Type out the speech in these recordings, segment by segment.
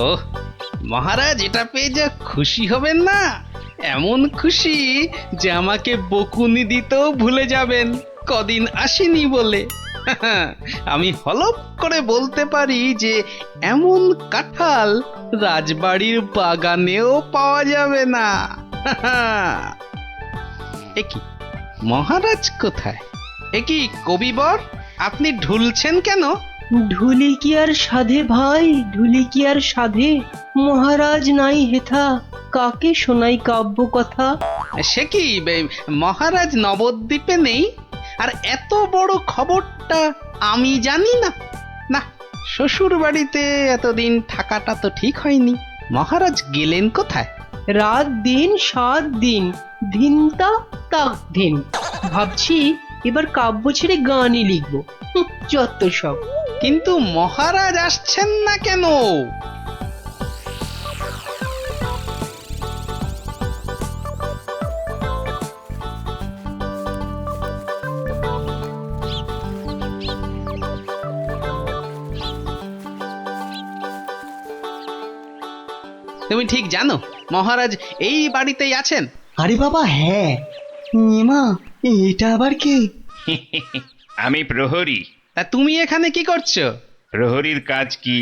ওহ, মহারাজ এটা পেয়ে যা খুশি হবেন না, এমন খুশি যে আমাকে বকুনি দিতেও ভুলে যাবেন কদিন আসেনি বলে। আমি হলপ করে বলতে পারি যে এমন কাঁঠাল রাজবাড়ির বাগানেও পাওয়া যাবে না। একি মহারাজ কোথায়? একি কবিবর, আপনি ঢুলছেন কেন? ঢুলি কি আর সাধে ভাই, ঢুলি কি আর সাধে? মহারাজ নাই হেথা, কাকে শোনাই কাব্য কথা? সে কি মহারাজ নবদ্বীপে নেই? আর এত বড় খবরটা আমি জানি না? না, শ্বশুর বাড়িতে এতদিন থাকাটা তো ঠিক হয়নি। মহারাজ গেলেন কোথায়? রাত দিন 7 দিন, ধিনতা তাক দিন। ভাবছি এবার কাব্য ছেড়ে গানই লিখবো। যত সব। কিন্তু মহারাজ আসছেন না কেন? তুমি ঠিক জানো মহারাজ এই বাড়িতেই আছেন? আরে বাবা হ্যাঁ, এমা এটা আবার কে? আমি প্রহরী। তা তুমি এখানে কি করছো? প্রহরীর কাজ কি?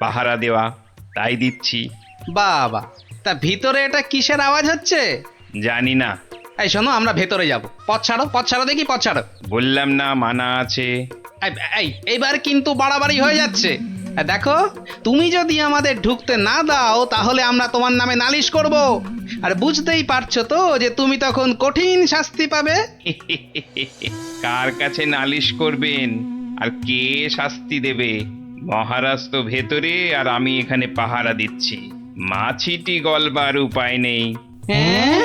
পাহারা দেওয়া, তাই দিচ্ছি। বাবা, তা ভিতরে এটা কিসের আওয়াজ হচ্ছে? জানি না। এই শোনো, আমরা ভেতরে যাব। পথ ছাড়ো, পথ ছাড়ো দেখি, পথ ছাড়ো। বললাম না মানা আছে। এইবার কিন্তু বাড়াবাড়ি হয়ে যাচ্ছে। দেখো, তুমি যদি আমাদের ঢুকতে না দাও তাহলে আমরা তোমার নামে নালিশ করব। আর বুঝতেই পারছো তো যে তুমি তখন কঠিন শাস্তি পাবে। কার কাছে নালিশ করবেন আর কে শাস্তি দেবে? মহারাজ তো ভেতরে আর আমি এখানে পাহারা দিচ্ছি। মাছিটি গলবার উপায় নেই। হ্যাঁ?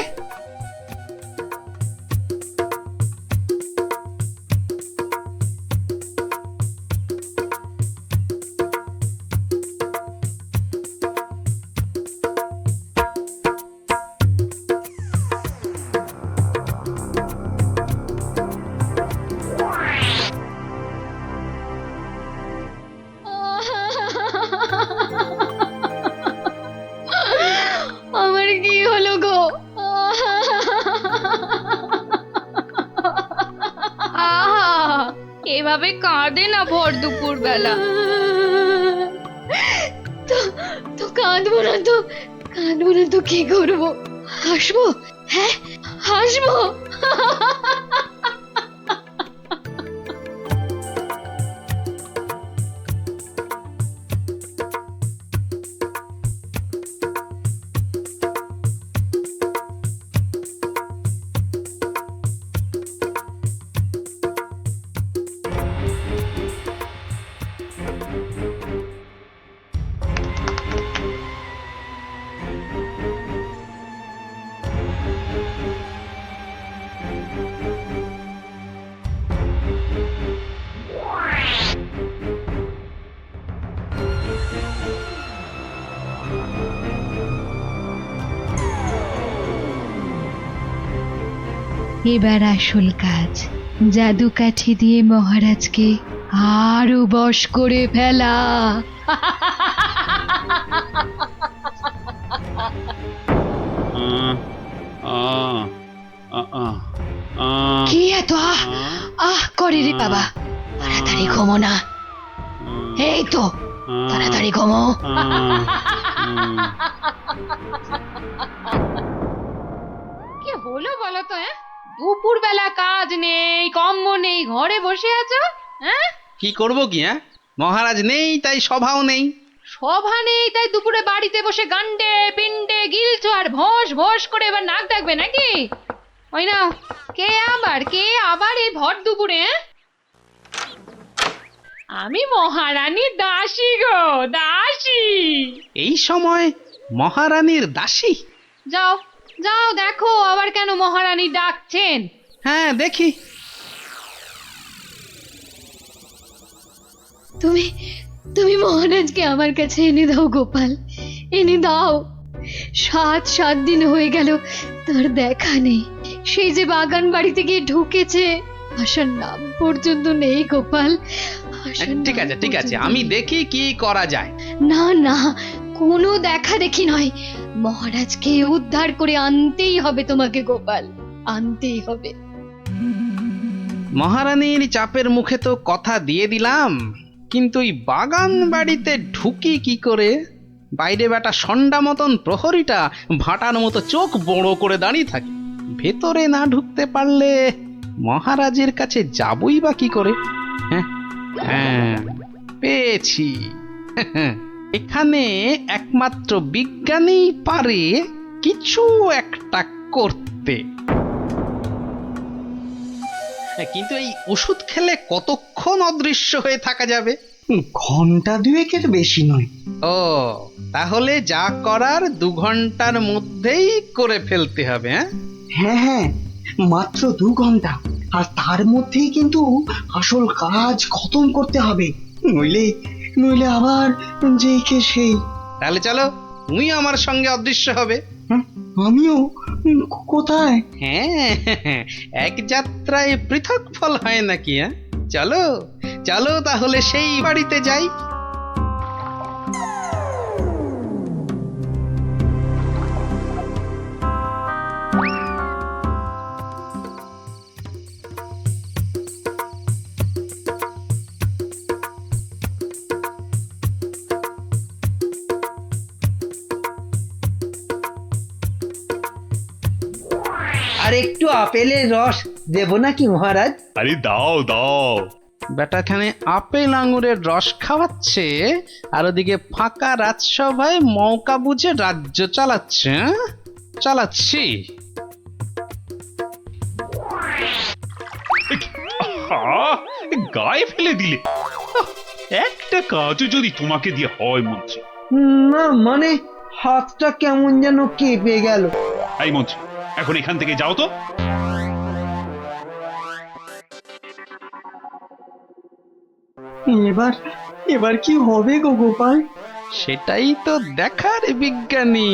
আমার কি হলো গো? আহা, এভাবে কাঁদে না ভর দুপুর বেলা। তো কাঁদবো না তো, কাঁদবো না তো কি করবো? হাসবো? হ্যাঁ, হাসবো। এবার আসল কাজ, জাদু কাঠি দিয়ে মহারাজকে আরো বশ করে ফেলা। কি এত আহ আহ করে রে বাবা? তাড়াতাড়ি ঘুমো না। এই তো, তাড়াতাড়ি ঘুমো। কি হলো বলো তো? দুপুর বেলা কাজ নেই, কম্ম নেই, ঘরে বসে আছো? হ্যাঁ, কি করবো কি? মহারাজ নেই তাই সভাও নেই। সভা নেই তাই দুপুরে বাড়িতে বসে গান্ডে পিন্ডে গিলছো আর ভোস ভোস করে এবার নাক ডাকবে নাকি? ওই না, কে আবার এই ভর দুপুরে? আমি মহারানীর দাসী গো, দাসী। এই সময় মহারানীর দাসী? যাও যাও দেখো আবার কেন মহারানী ডাকছেন। হ্যাঁ, দেখি। তুমি তুমি মহারাজকে আমার কাছে এনে দাও গোপাল, এনে দাও। 7 দিন হয়ে গেল তার দেখা নেই। সেই যে বাগান বাড়িতে গিয়ে ঢুকেছে, আসার নাম পর্যন্ত নেই গোপাল। আসার ঠিক নাম আছে, ঠিক আছে, পর্যন্ত আমি নেই। দেখি কি করা যায়। না না, কোনো দেখা দেখি নয়, মহারাজকে উদ্ধার করে আনতেই হবে তোমাকে গোপাল, আনতেই হবে। মহারানীর চাপের মুখে তো কথা দিয়ে দিলাম, কিন্তু এই বাগান বাড়িতে ঢুকি কি করে? বাইরে বেটা সন্ডা মতন প্রহরীটা ভাটার মতো চোখ বড় করে দাঁড়িয়ে থাকে। ভেতরে না ঢুকতে পারলে মহারাজের কাছে যাবই বা কি করে? হ্যাঁ হ্যাঁ, পেয়েছি। এখানে একমাত্র বিজ্ঞানী পারে কিছু একটা করতে। কিন্তু এই ওষুধ খেলে কতক্ষণ অদৃশ্য হয়ে থাকা যাবে? ঘন্টা দুয়েকের বেশি নয়। ও, তাহলে যা করার 2 ঘন্টার মধ্যেই করে ফেলতে হবে। হ্যাঁ হ্যাঁ, মাত্র 2 ঘন্টা, আর তার মধ্যেই কিন্তু আসল কাজ খতম করতে হবে, নইলে নইলে আবার যেই কে সেই। তাহলে চলো, তুমি আমার সঙ্গে অদৃশ্য হবে। হ্যাঁ, আমিও? কোথায়? হ্যাঁ, এক যাত্রায় পৃথক ফল হয় নাকি? চলো চলো, তাহলে সেই বাড়িতে যাই। আর একটু আপেলের রস দেব নাকি মহারাজ? আরে দাও দাও। বেটাখানে আপেল আঙুরের রস খাওয়াচ্ছে, আর ওদিকে ফাঁকা রাজসভায় মৌকা বুঝে রাজ্য চালাচ্ছে। চালাচ্ছি। আহা, গায়ে ফেলে দিলে। একটা কাজও যদি তোমাকে দিয়ে হয় মন্ত্রী। না মানে হাতটা কেমন যেন কেঁপে গেল। এই মন্ত্রী, এখন এখান থেকে যাও তো। এবার এবার কি হবে গো গোপাল? সেটাই তো দেখার বিজ্ঞানী।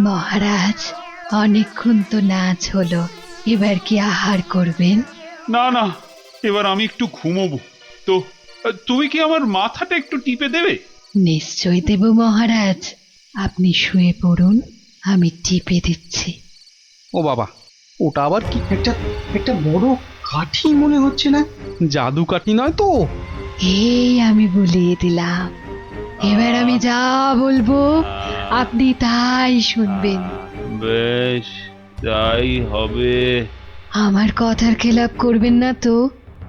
মহারাজ, অনেকক্ষণ তো নাচ হলো, এবার কি আহার করবেন? না না, এবার আমি একটু ঘুমোবো। তো তুমি কি আমার মাথাটা একটু টিপে দেবে? নিশ্চয় দেব মহারাজ, আপনি শুয়ে পড়ুন, আমি টিপে দিচ্ছি। ও বাবা, ওটা আবার কি? একটা একটা বড় কাঠি মনে হচ্ছে না? জাদু কাঠি নয় তো? এই আমি বলিয়ে দিলাম, এবার আমি যা বলবো আপনি তাই শুনবেন। বেশ, তাই হবে। আমার কথার খেলাপ করবেন না তো,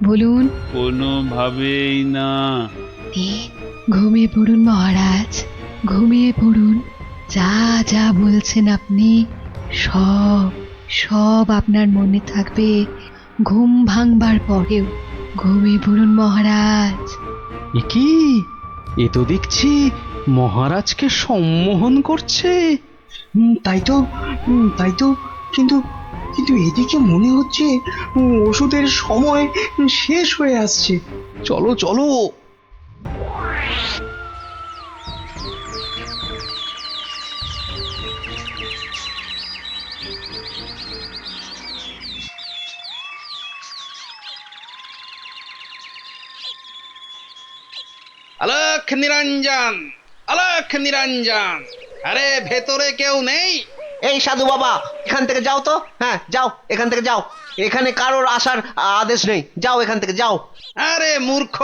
বলুন। কোনোভাবেই না। ঘুমিয়ে পড়ুন মহারাজ, ঘুমিয়ে পড়ুন। যা যা বলছেন আপনি সব সব আপনার মনে থাকবে ঘুম ভাঙবার পরেও। ঘুমিয়ে পড়ুন মহারাজ। এ কি? এ তো দেখছি মহারাজকে সম্মোহন করছে। তাই তো, কিন্তু কিন্তু এদিকে মনে হচ্ছে ওষুধের সময় শেষ হয়ে আসছে। চলো চলো। আলোক নিরঞ্জন, আলোক নিরঞ্জন, আরে ভেতরে কেউ নেই? এই সাধু বাবা, এখান থেকে যাও তো। হ্যাঁ যাও, এখান থেকে যাও। এখানে কারোর আসার আদেশ নেই, যাও এখান থেকে যাও। আরে মূর্খ,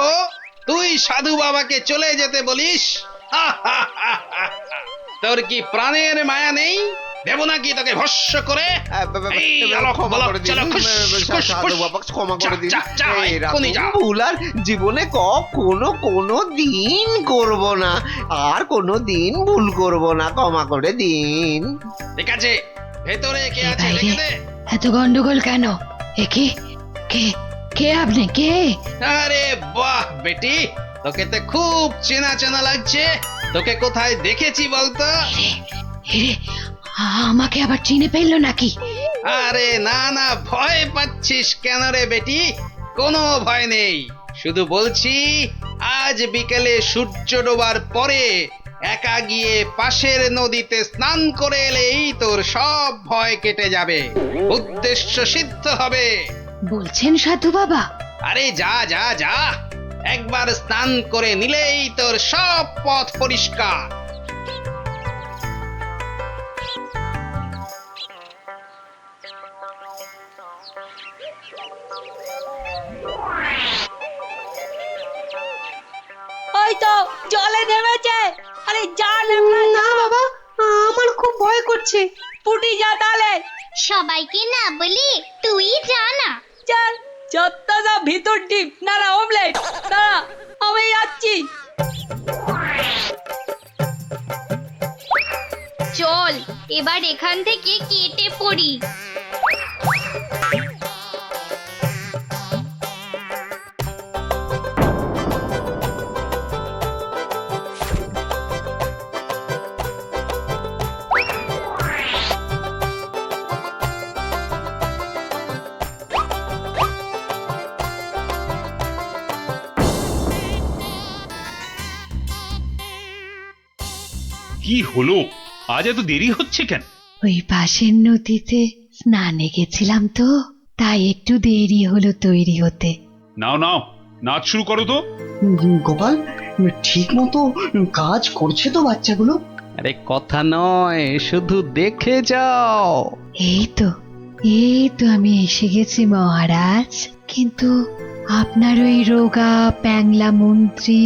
তুই সাধু বাবাকে চলে যেতে বলিস? তোর কি প্রাণের মায়া নেই? দেব নাকি তোকে ভস্য করে? এই আলোক, ক্ষমা বলক, করে দিন, চলো, খুশ, খুশ, সাধু খুশ। বাবা, ক্ষমা করে দিন। যা, যা, যা, এক্ষুনি যা। ভুল আর জীবনে কোনো দিন করব না, আর কোনো দিন ভুল করব না, ক্ষমা করে দিন। ঠিক আছে, ভেতরে কে কে আছে বাইরে? দেখে দে। এত গন্ডগোল কেন? কে কে কে আপনি? কে? আরে বাহ বেটি, তোকে তো খুব চেনা চেনা লাগছে। তোকে কোথায় দেখেছি বলতো? এরে, আমাকে আবার চিনে ফেললো নাকি? আরে না না, ভয় পাচ্ছিস কেন রে বেটি? কোনো ভয় নেই, শুধু বলছি আজ বিকেলে সূর্য ডোবার পরে একা গিয়ে পাশের নদীতে স্নান করে এলেই তোর সব ভয় কেটে যাবে, উদ্দেশ্য সিদ্ধ হবে। বলছেন সাধু বাবা? আরে যা যা যা, একবার স্নান করে নিলেই তোর সব পথ পরিষ্কার। তো জলে নেমেছে। আরে যা না বাবা, আমার খুব ভয় করছে। পুটি যা তাহলে। সবাইকে না বলি তুই যা না। চল যতটা যা ভিতর ডিপ না অমলেট না, আমি যাচ্ছি। চল এবার এখান থেকে কেটে পড়ি। কি হলো, আজ এত দেরি হচ্ছে কেন? ওই পাশের নদীতে স্নানে গেছিলাম তো, তাই একটু দেরি হলো তৈরি হতে। নাও নাও, নাচ শুরু করো তো। গোপাল, ঠিক মতো কাজ করছে তো বাচ্চাগুলো? আরে কথা নয়, শুধু দেখে যাও। এই তো আমি এসে গেছি মহারাজ। কিন্তু আপনার ওই রোগা প্যাংলা মন্ত্রী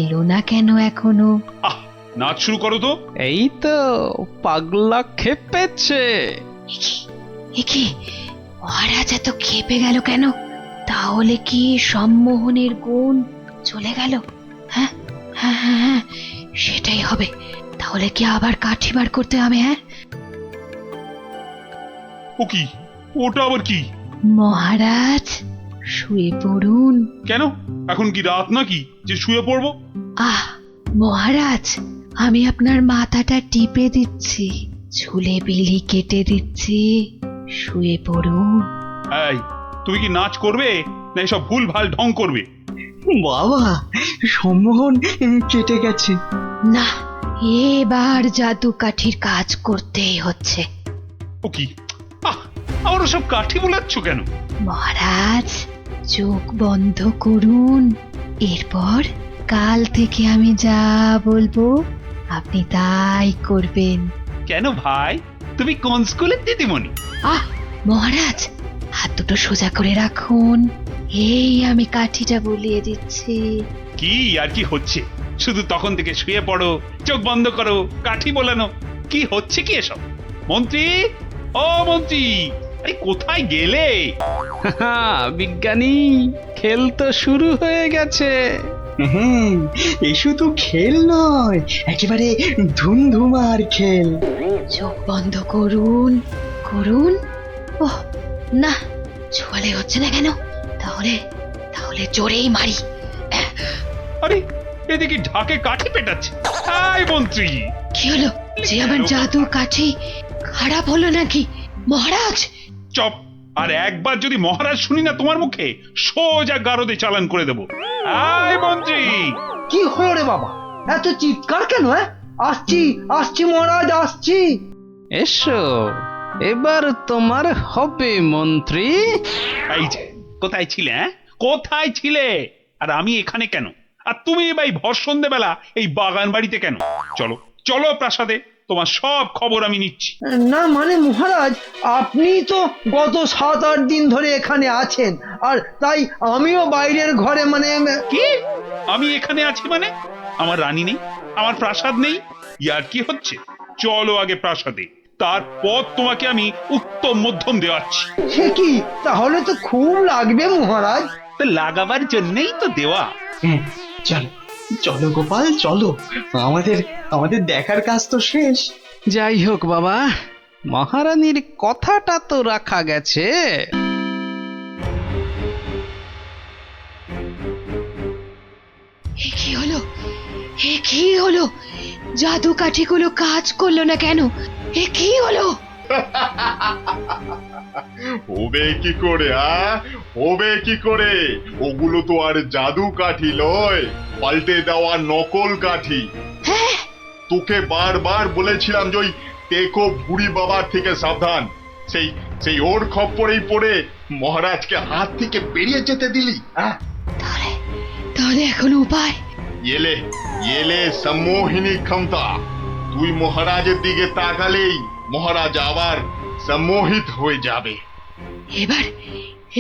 এলো না কেন এখনো? আহ, নাচ শুরু করো তো। এই তো পাগলা খেপেছে। একি মহারাজ এত খেপে গেল কেন? তাহলে কি সম্মোহনের গুণ চলে গেল? হ্যাঁ হ্যাঁ হ্যাঁ হ্যাঁ, সেটাই হবে। তাহলে কি আবার কাঠি বার করতে হবে? হ্যাঁ, ও কি, ওটা আবার কি? মহারাজ শুয়ে পড়ুন। কেন, এখন কি রাত নাকি যে শুয়ে পড়বো? আহ মহারাজ, আমি আপনার মাথাটা টিপে দিচ্ছি, ঝুলে বিলি কেটে দিচ্ছি, শুয়ে পড়ুন। এই, তুমি কি নাচ করবে না এসব ভুল ভাল ঢং করবে? বাবা, সম্মোহন কেটে গেছে। না, এবার জাদু কাঠির কাজ করতেই হচ্ছে। ও কি, আহ, আবার সব কাঠি বোলাচ্ছ কেন? মহারাজ চোখ বন্ধ করুন, এরপর কাল থেকে আমি যা বলবো আপনি তাই করবেন। কেন ভাই, তুমি কোন স্কুলের দিদিমণি? আহ মহারাজ, হাত দুটো সোজা করে রাখুন, এই আমি কাঠিটা বলিয়ে দিচ্ছি। কি আর কি হচ্ছে? শুধু তখন থেকে শুয়ে পড়ো, চোখ বন্ধ করো, কাঠি বোলানো, কি হচ্ছে কি এসব? মন্ত্রী, ও মন্ত্রী, আরে কোথায় গেলে? হাহা, বিজ্ঞানী, খেল তো শুরু হয়ে গেছে। হ্যাঁ, এই শুধু খেল নয়, একেবারে ধুমধুমার খেল। চোখ বন্ধ করুন করুন। ওহ না, ছোয়ালে হচ্ছে না কেন? তাহলে তাহলে জোরেই মারি। আরে এদিকে ঢাকে কাঠি পেটাচ্ছে। আয় মন্ত্রী, কি হলো? যে আমার জাদু কাঠি খারাপ হলো নাকি মহারাজ? চপ, আর একবার যদি মহারাজ শুনি না তোমার মুখে, সোজা গারদে চালান করে দেবো। আয় মন্ত্রী। কি হলো রে বাবা, এত চিৎকার কেন? আসছি আসছি মহারাজ, আসছি। এসো, এবার তোমার হবে মন্ত্রী। এই যে, কোথায় ছিলে? কোথায় ছিলে? আর আমি এখানে কেন? আর তুমি ভাই ভর সন্ধ্যেবেলা এই বাগান বাড়িতে কেন? চলো চলো প্রাসাদে, তোমার সব খবর আমি নিচ্ছি। না মানে মহারাজ, আপনি তো গত 7-8 দিন ধরে এখানে আছেন, আর তাই আমিও বাইরের ঘরে মানে কি? আমি এখানে আছি মানে? আমার রানী নেই, আমার প্রাসাদ নেই? ইয়ার কি হচ্ছে? চলো আগে প্রাসাদে, তারপর তোমাকে আমি উত্তম মধ্যম দেওয়াচ্ছি। সে কি, তাহলে তো খুব লাগবে মহারাজ। তো লাগাবার জন্যই তো দেওয়া। হ্যাঁ, চলো চলো গোপাল, চলো, আমাদের আমাদের দেখার কাজ তো শেষ। যাই হোক বাবা, মহারানীর কথাটা তো রাখা গেছে। এ কি হলো? এ কি হলো? জাদু কাঠিগুলো কাজ করলো না কেন? এ কি হলো? হবে কি করে? হবে কি করে? ওগুলো তো আর জাদু কাঠি লয়, পাল্টে দেওয়া নকল কাঠি। হ্যাঁ, তোকে বারবার বলেছিলাম যে ওই টেকো বুড়ি বাবার থেকে সাবধান। সেই সেই ওর খপ্পরেই পড়ে মহারাজকে হাত থেকে বেরিয়ে যেতে দিলি। তাহলে তাহলে এখন উপায়? এলে এলে সম্মোহিনী ক্ষমতা। তুই মহারাজের দিকে তাকালেই মহারাজ আবার সম্মোহিত হয়ে যাবে। এবার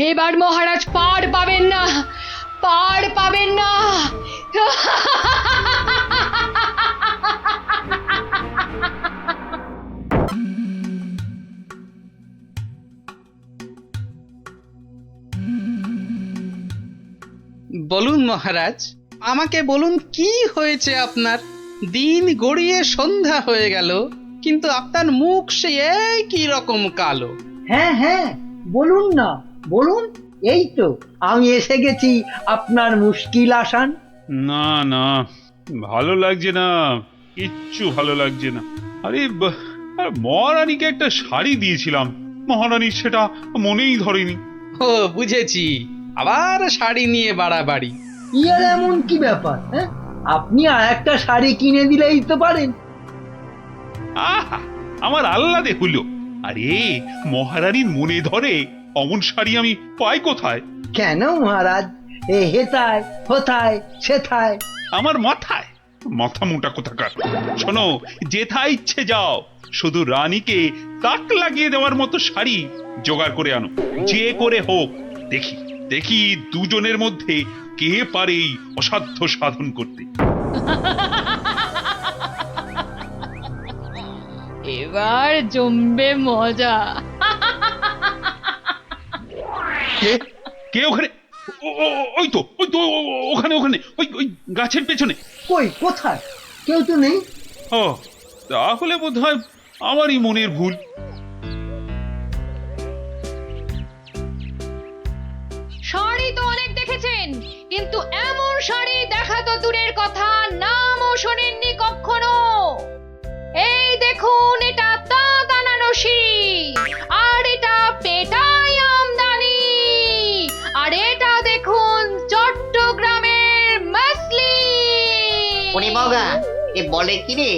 এবার মহারাজ পার পাবেন না, পার পাবেন না। বলুন মহারাজ, আমাকে বলুন কি হয়েছে আপনার? দিন গড়িয়ে সন্ধ্যা হয়ে গেল, কিন্তু আপনার মুখ সে একই রকম কালো। হ্যাঁ হ্যাঁ, বলুন না, বলুন। এই তো আমি এসে গেছি আপনার মুশকিল আসান। না না, ভালো লাগছে না, কিচ্ছু ভালো লাগছে না। আরে আর মহারানীকে একটা শাড়ি দিয়েছিলাম, মহারানী সেটা মনেই ধরেনি। ও বুঝেছি, আবার শাড়ি নিয়ে বাড়াবাড়ি। কি আর এমন কি ব্যাপার? হ্যাঁ, আপনি আর একটা শাড়ি কিনে দিলেই তো পারেন। আহা, আমার আহ্লাদে হলো। আরে মহারানীর মনে ধরে অমন শাড়ি আমি পাই কোথায়? কেন মহারাজ, এ হেথায় হোথায় সেথায়? আমার মাথায় মাথা মোটা কোথাকার। শোনো, যেথায় ইচ্ছে যাও, শুধু রানীকে তাক লাগিয়ে দেওয়ার মতো শাড়ি জোগাড় করে আনো, যে করে হোক। দেখি দেখি দুজনের মধ্যে কে পারে এই অসাধ্য সাধন করতে। এবার জমবে মজা। কে কে ওখানে? ওই তো ওখানে ওখানে, ওই ওই গাছের পেছনে। কই, কোথায়? কেউ তো নেই। ও, তাহলে বোধহয় আমারই মনের ভুল। শাড়ি তো অনেক দেখেছেন, কিন্তু এমন শাড়ি দেখা তো দূরের কথা, নামও শোনেননি কখনো। এই দেখুন, এটা তাঁত আনারসি, আর এটা পেটাই আমদানি, আর এটা দেখুন চট্টগ্রামের মসলিন। উনি মগা এ বলে কি রে?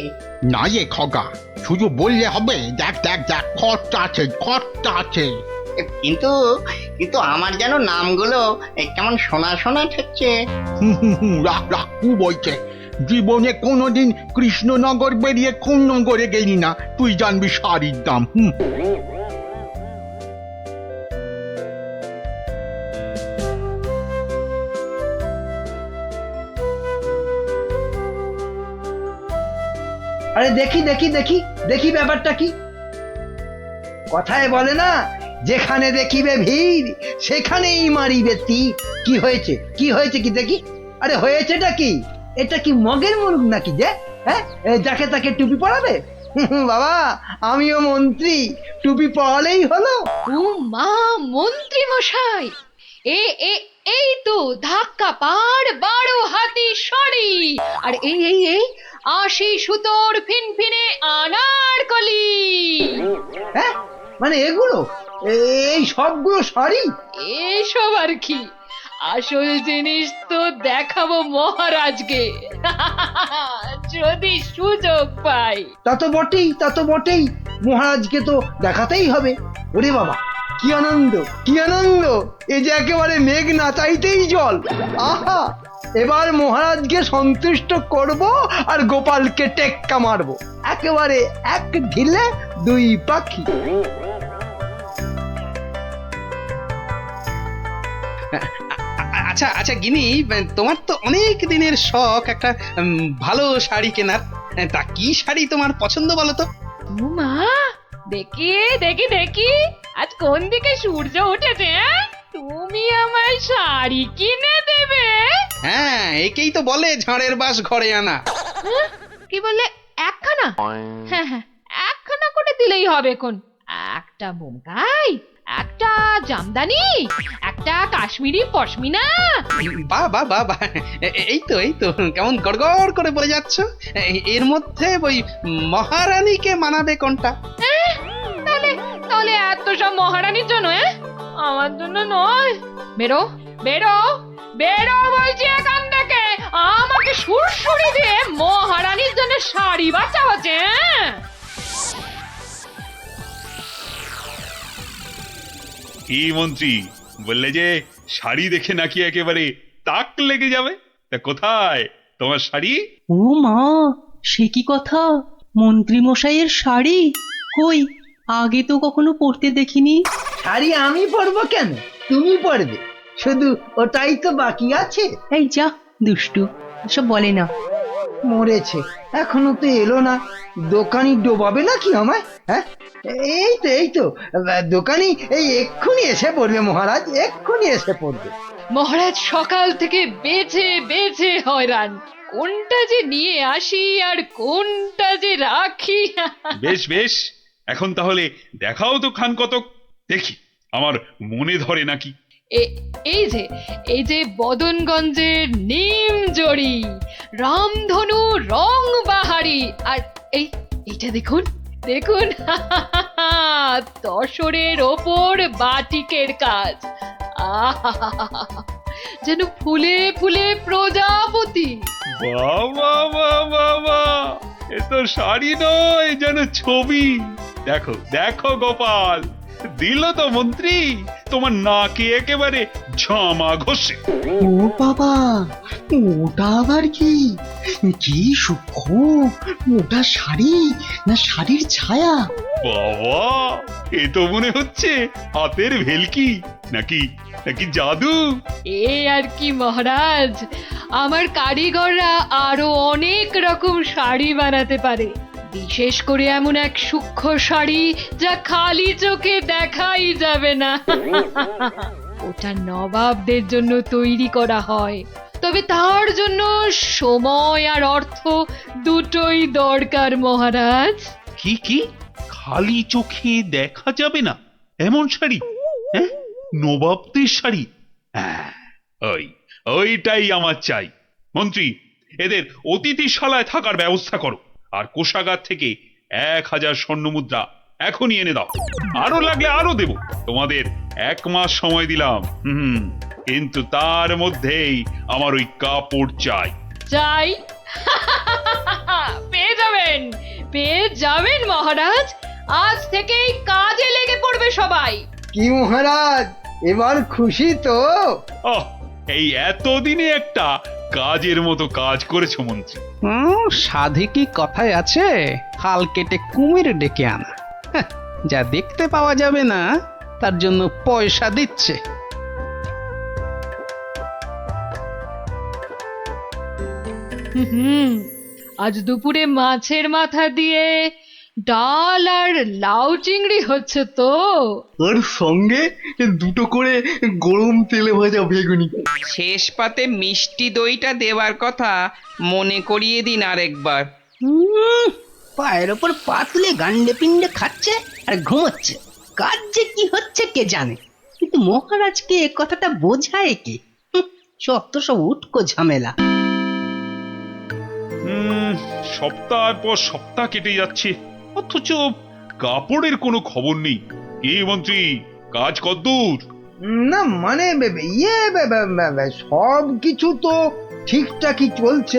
না এ খগা, শুধু বললে হবে। দেখ দেখ দেখ, খরচা আছে, খরচা আছে। কিন্তু কিন্তু আমার যেন নামগুলো কেমন শোনা শোনা ঠেকছে। রাখ রাখ, কু বলছে। জীবনে কোনোদিন কৃষ্ণনগর বেরিয়ে কোন নগরে গেলি না, তুই জানবি শাড়ির দাম। আরে দেখি দেখি দেখি দেখি, ব্যাপারটা কি? কথায় বলে না, যেখানে দেখিবে ভিড় সেখানেই মারিবে তীর। কি হয়েছে, কি হয়েছে কি দেখি? আরে হয়েছেটা কি? এটা কি মগের মুরগ নাকি যে? হ্যাঁ, যাকে তাকে টুপি পরাবে? বাবা, আমিও মন্ত্রী, টুপি পরালেই হলো। ও মা, মন্ত্রী মশাই, এ এ এই তো ধাক্কা পার 12 হাতি শাড়ি, আর এই এই এই 80 সুতোর ফিনফিনে আনারকলি। হ্যাঁ, মানে এগুলো, এই সবগুলো শাড়ি? এসব আর কি, আসল জিনিস তো দেখাবো মহারাজকে, যদি সুযোগ পাই। তা তো বটেই, তা তো বটেই, মহারাজকে তো দেখাতেই হবে। ওরে বাবা, কি আনন্দ, কি আনন্দ! এ যে একেবারে মেঘ না চাইতেই জল। আহা, এবার মহারাজকে সন্তুষ্ট করব আর গোপালকে টেক্কা মারবো, একেবারে এক ঢিলে দুই পাখি। আচ্ছা আচ্ছা গিনি, তোমার তো অনেক দিনের শখ একটা ভালো শাড়ি কেনার। তা কি শাড়ি তোমার পছন্দ বলো তো? ও মা, দেখি দেখি দেখি, আজ কোন দিকে সূর্য উঠেছে? তুমি আমায় শাড়ি কিনে দেবে? হ্যাঁ, একেই তো বলে ঝড়ের বাস ঘরে আনা। কি বললে, একখানা? হ্যাঁ হ্যাঁ, একখানা করে দিলেই হবে। কোন একটা বোমকাই, একটা জামদানি, একটা কাশ্মীরি পশমিনা। বাহ বাহ বাহ বাহ, এই তো এই তো, কেমন গড়গড় করে বলে যাচ্ছ। এর মধ্যে ওই মহারানীকে মানাবে কোনটা? তাহলে তাহলে এত সব মহারানীর জন্য? আমার জন্য নয়। বেরো বেরো বেরো বলছি এখান থেকে, আমাকে সুরসুরি দিয়ে মহারানীর জন্য শাড়ি বাঁচা হচ্ছে। কি মন্ত্রী, বললে যে শাড়ি দেখে নাকি একেবারে তাক লেগে যাবে? তা কোথায় তোমার শাড়ি? ও মা, সে কি কথা! মন্ত্রী মশাইয়ের শাড়ি কই, আগে তো কখনো পরতে দেখিনি। শাড়ি আমি পরবো কেন? তুমি পরবে। শুধু ওটাই তো বাকি আছে। এই যা দুষ্টু, এসব বলে না। মরেছে, এখনো তো এলো না। দোকানি ডোবাবে নাকি আমায়? হ্যাঁ, এই তো দোকানি এই এক্ষুনি এসে পড়বে মহারাজ, এক্ষুনি এসে পড়বে। মহারাজ সকাল থেকে বেছে বেছে হয়রান, কোনটা যে নিয়ে আসি আর কোনটা যে রাখি। বেশ বেশ, এখন তাহলে দেখাও তো খান কতক, দেখি আমার মনে ধরে নাকি। এই যে বদনগঞ্জের নিম জড়ি, রামধনু রং বাহারি, আর এইটা দেখুন দেখুন, তসরের ওপর বাটিকের কাজ। যেন ফুলে ফুলে প্রজাপতি। বাবা বাবা বাবা, এ তো শাড়ি নয়, যেন ছবি। দেখো দেখো গোপাল, দিল তো মন্ত্রী তোমার নাকে একেবারে ঝামা ঘষে। ও বাবা, ওটা আবার কি? কি সূক্ষ্ম! ওটা শাড়ি না শাড়ির ছায়া? বাবা, এ তো মনে হচ্ছে হাতের ভেলকি, নাকি নাকি জাদু। এ আর কি মহারাজ, আমার কারিগররা আরো অনেক রকম শাড়ি বানাতে পারে, বিশেষ করে এমন এক সূক্ষ্ম শাড়ি যা খালি চোখে দেখাই যাবে না। ওটা নবাবদের জন্য তৈরি করা হয়, তবে তার জন্য সময় আর অর্থ দুটোই দরকার মহারাজ। কি কি খালি চোখে দেখা যাবে না এমন শাড়ি? হ্যাঁ, নবাবদের শাড়ি? হ্যাঁ, ওইটাই আমার চাই। মন্ত্রী, এদের অতিথিশালায় থাকার ব্যবস্থা করো, আর কোষাগার থেকে 1000 স্বর্ণমুদ্রা এখনই এনে দাও। আরো লাগলে আরো দেব, তোমাদের 1 মাস সময় দিলাম। কিন্তু তার মধ্যেই আমার ওই কাপড় চাই। চাই? পেয়ে যাবেন মহারাজ, আজ থেকেই কাজে লেগে পড়বে সবাই। কি মহারাজ, এবার খুশি তো? এই এতদিনে একটা কাজের মতো কাজ করেছো মন্ত্রী। সাধে কি কথায় আছে, হাল কেটে কুমির ডেকে আনা। যা দেখতে পাওয়া যাবে না তার জন্য পয়সা দিচ্ছে। আজ দুপুরে মাছের মাথা দিয়ে ডাল আর লাউ চিংড়ি হচ্ছে তো, আর সঙ্গে 2টো করে গরম তেলে ভাজা বেগুনি। শেষ পাতে মিষ্টি দইটা দেওয়ার কথা মনে করিয়ে দিন আরেকবার। পায়ের ওপর পা তুলে গান্ডে পিণ্ডে খাচ্ছে আর ঘুমোচ্ছে। কাজ যে কি হচ্ছে কে জানে, কিন্তু মহারাজকে এ কথাটা বোঝায় কে? যত সব উটকো ঝামেলা। সপ্তাহ পর সপ্তাহ কেটে যাচ্ছে, অথচ কাপড়ের কোনো খবর নেই। কি মন্ত্রী, কাজ কদ্দূর? না মানে সব কিছু তো ঠিকঠাকই চলছে।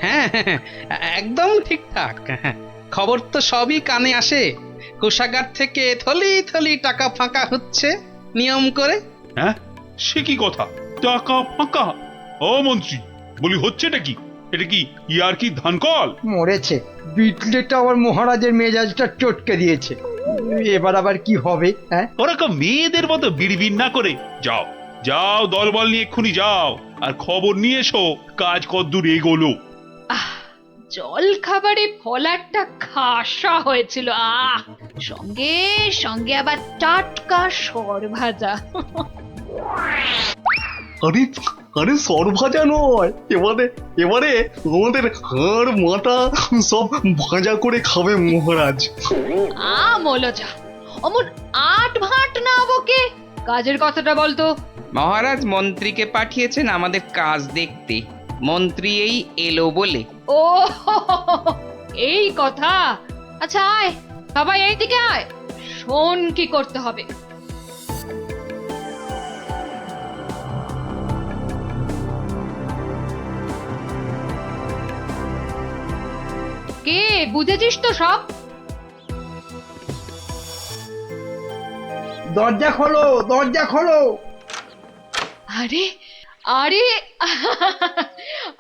হ্যাঁ, একদম ঠিকঠাক। খবর তো সবই কানে আসে। কোষাগার থেকে থলি থলি টাকা ফাঁকা হচ্ছে নিয়ম করে। হ্যাঁ, সে কি কথা, টাকা ফাঁকা? ও মন্ত্রী, বলি হচ্ছেটা কি? এটা কি ইয়ার কি ধান কল? মরেছে, বিটলেটা আবার মহারাজের মেজাজটা চটকে দিয়েছে। এবার আবার কি হবে? হ্যাঁ, ওরকম মেয়েদের মতো বিড়বিড় না করে যাও যাও, দলবল নিয়ে এক্ষুনি যাও আর খবর নিয়ে এসো কাজ কদ্দূর এগোলো। জল খাবারে ফলারটা খাসা হয়েছিল, সঙ্গে সঙ্গে আবার টাটকা সর ভাজা। আরে আরে সর ভাজা নয়, এবারে আমাদের হাড় মাথা সব ভাজা করে খাবে মহারাজ। মলজা, অমন আট ভাট না বকে কাজের কথাটা বলতো। মহারাজ মন্ত্রীকে পাঠিয়েছেন আমাদের কাজ দেখতে, মন্ত্রী এই এলো বলে। ও এই কথা। আচ্ছা আয় সবাই এইদিকে আয়, শোন কি করতে হবে। কে বুঝেছিস তো সব? দরজা খোলো, দরজা খোলো। আরে আরে,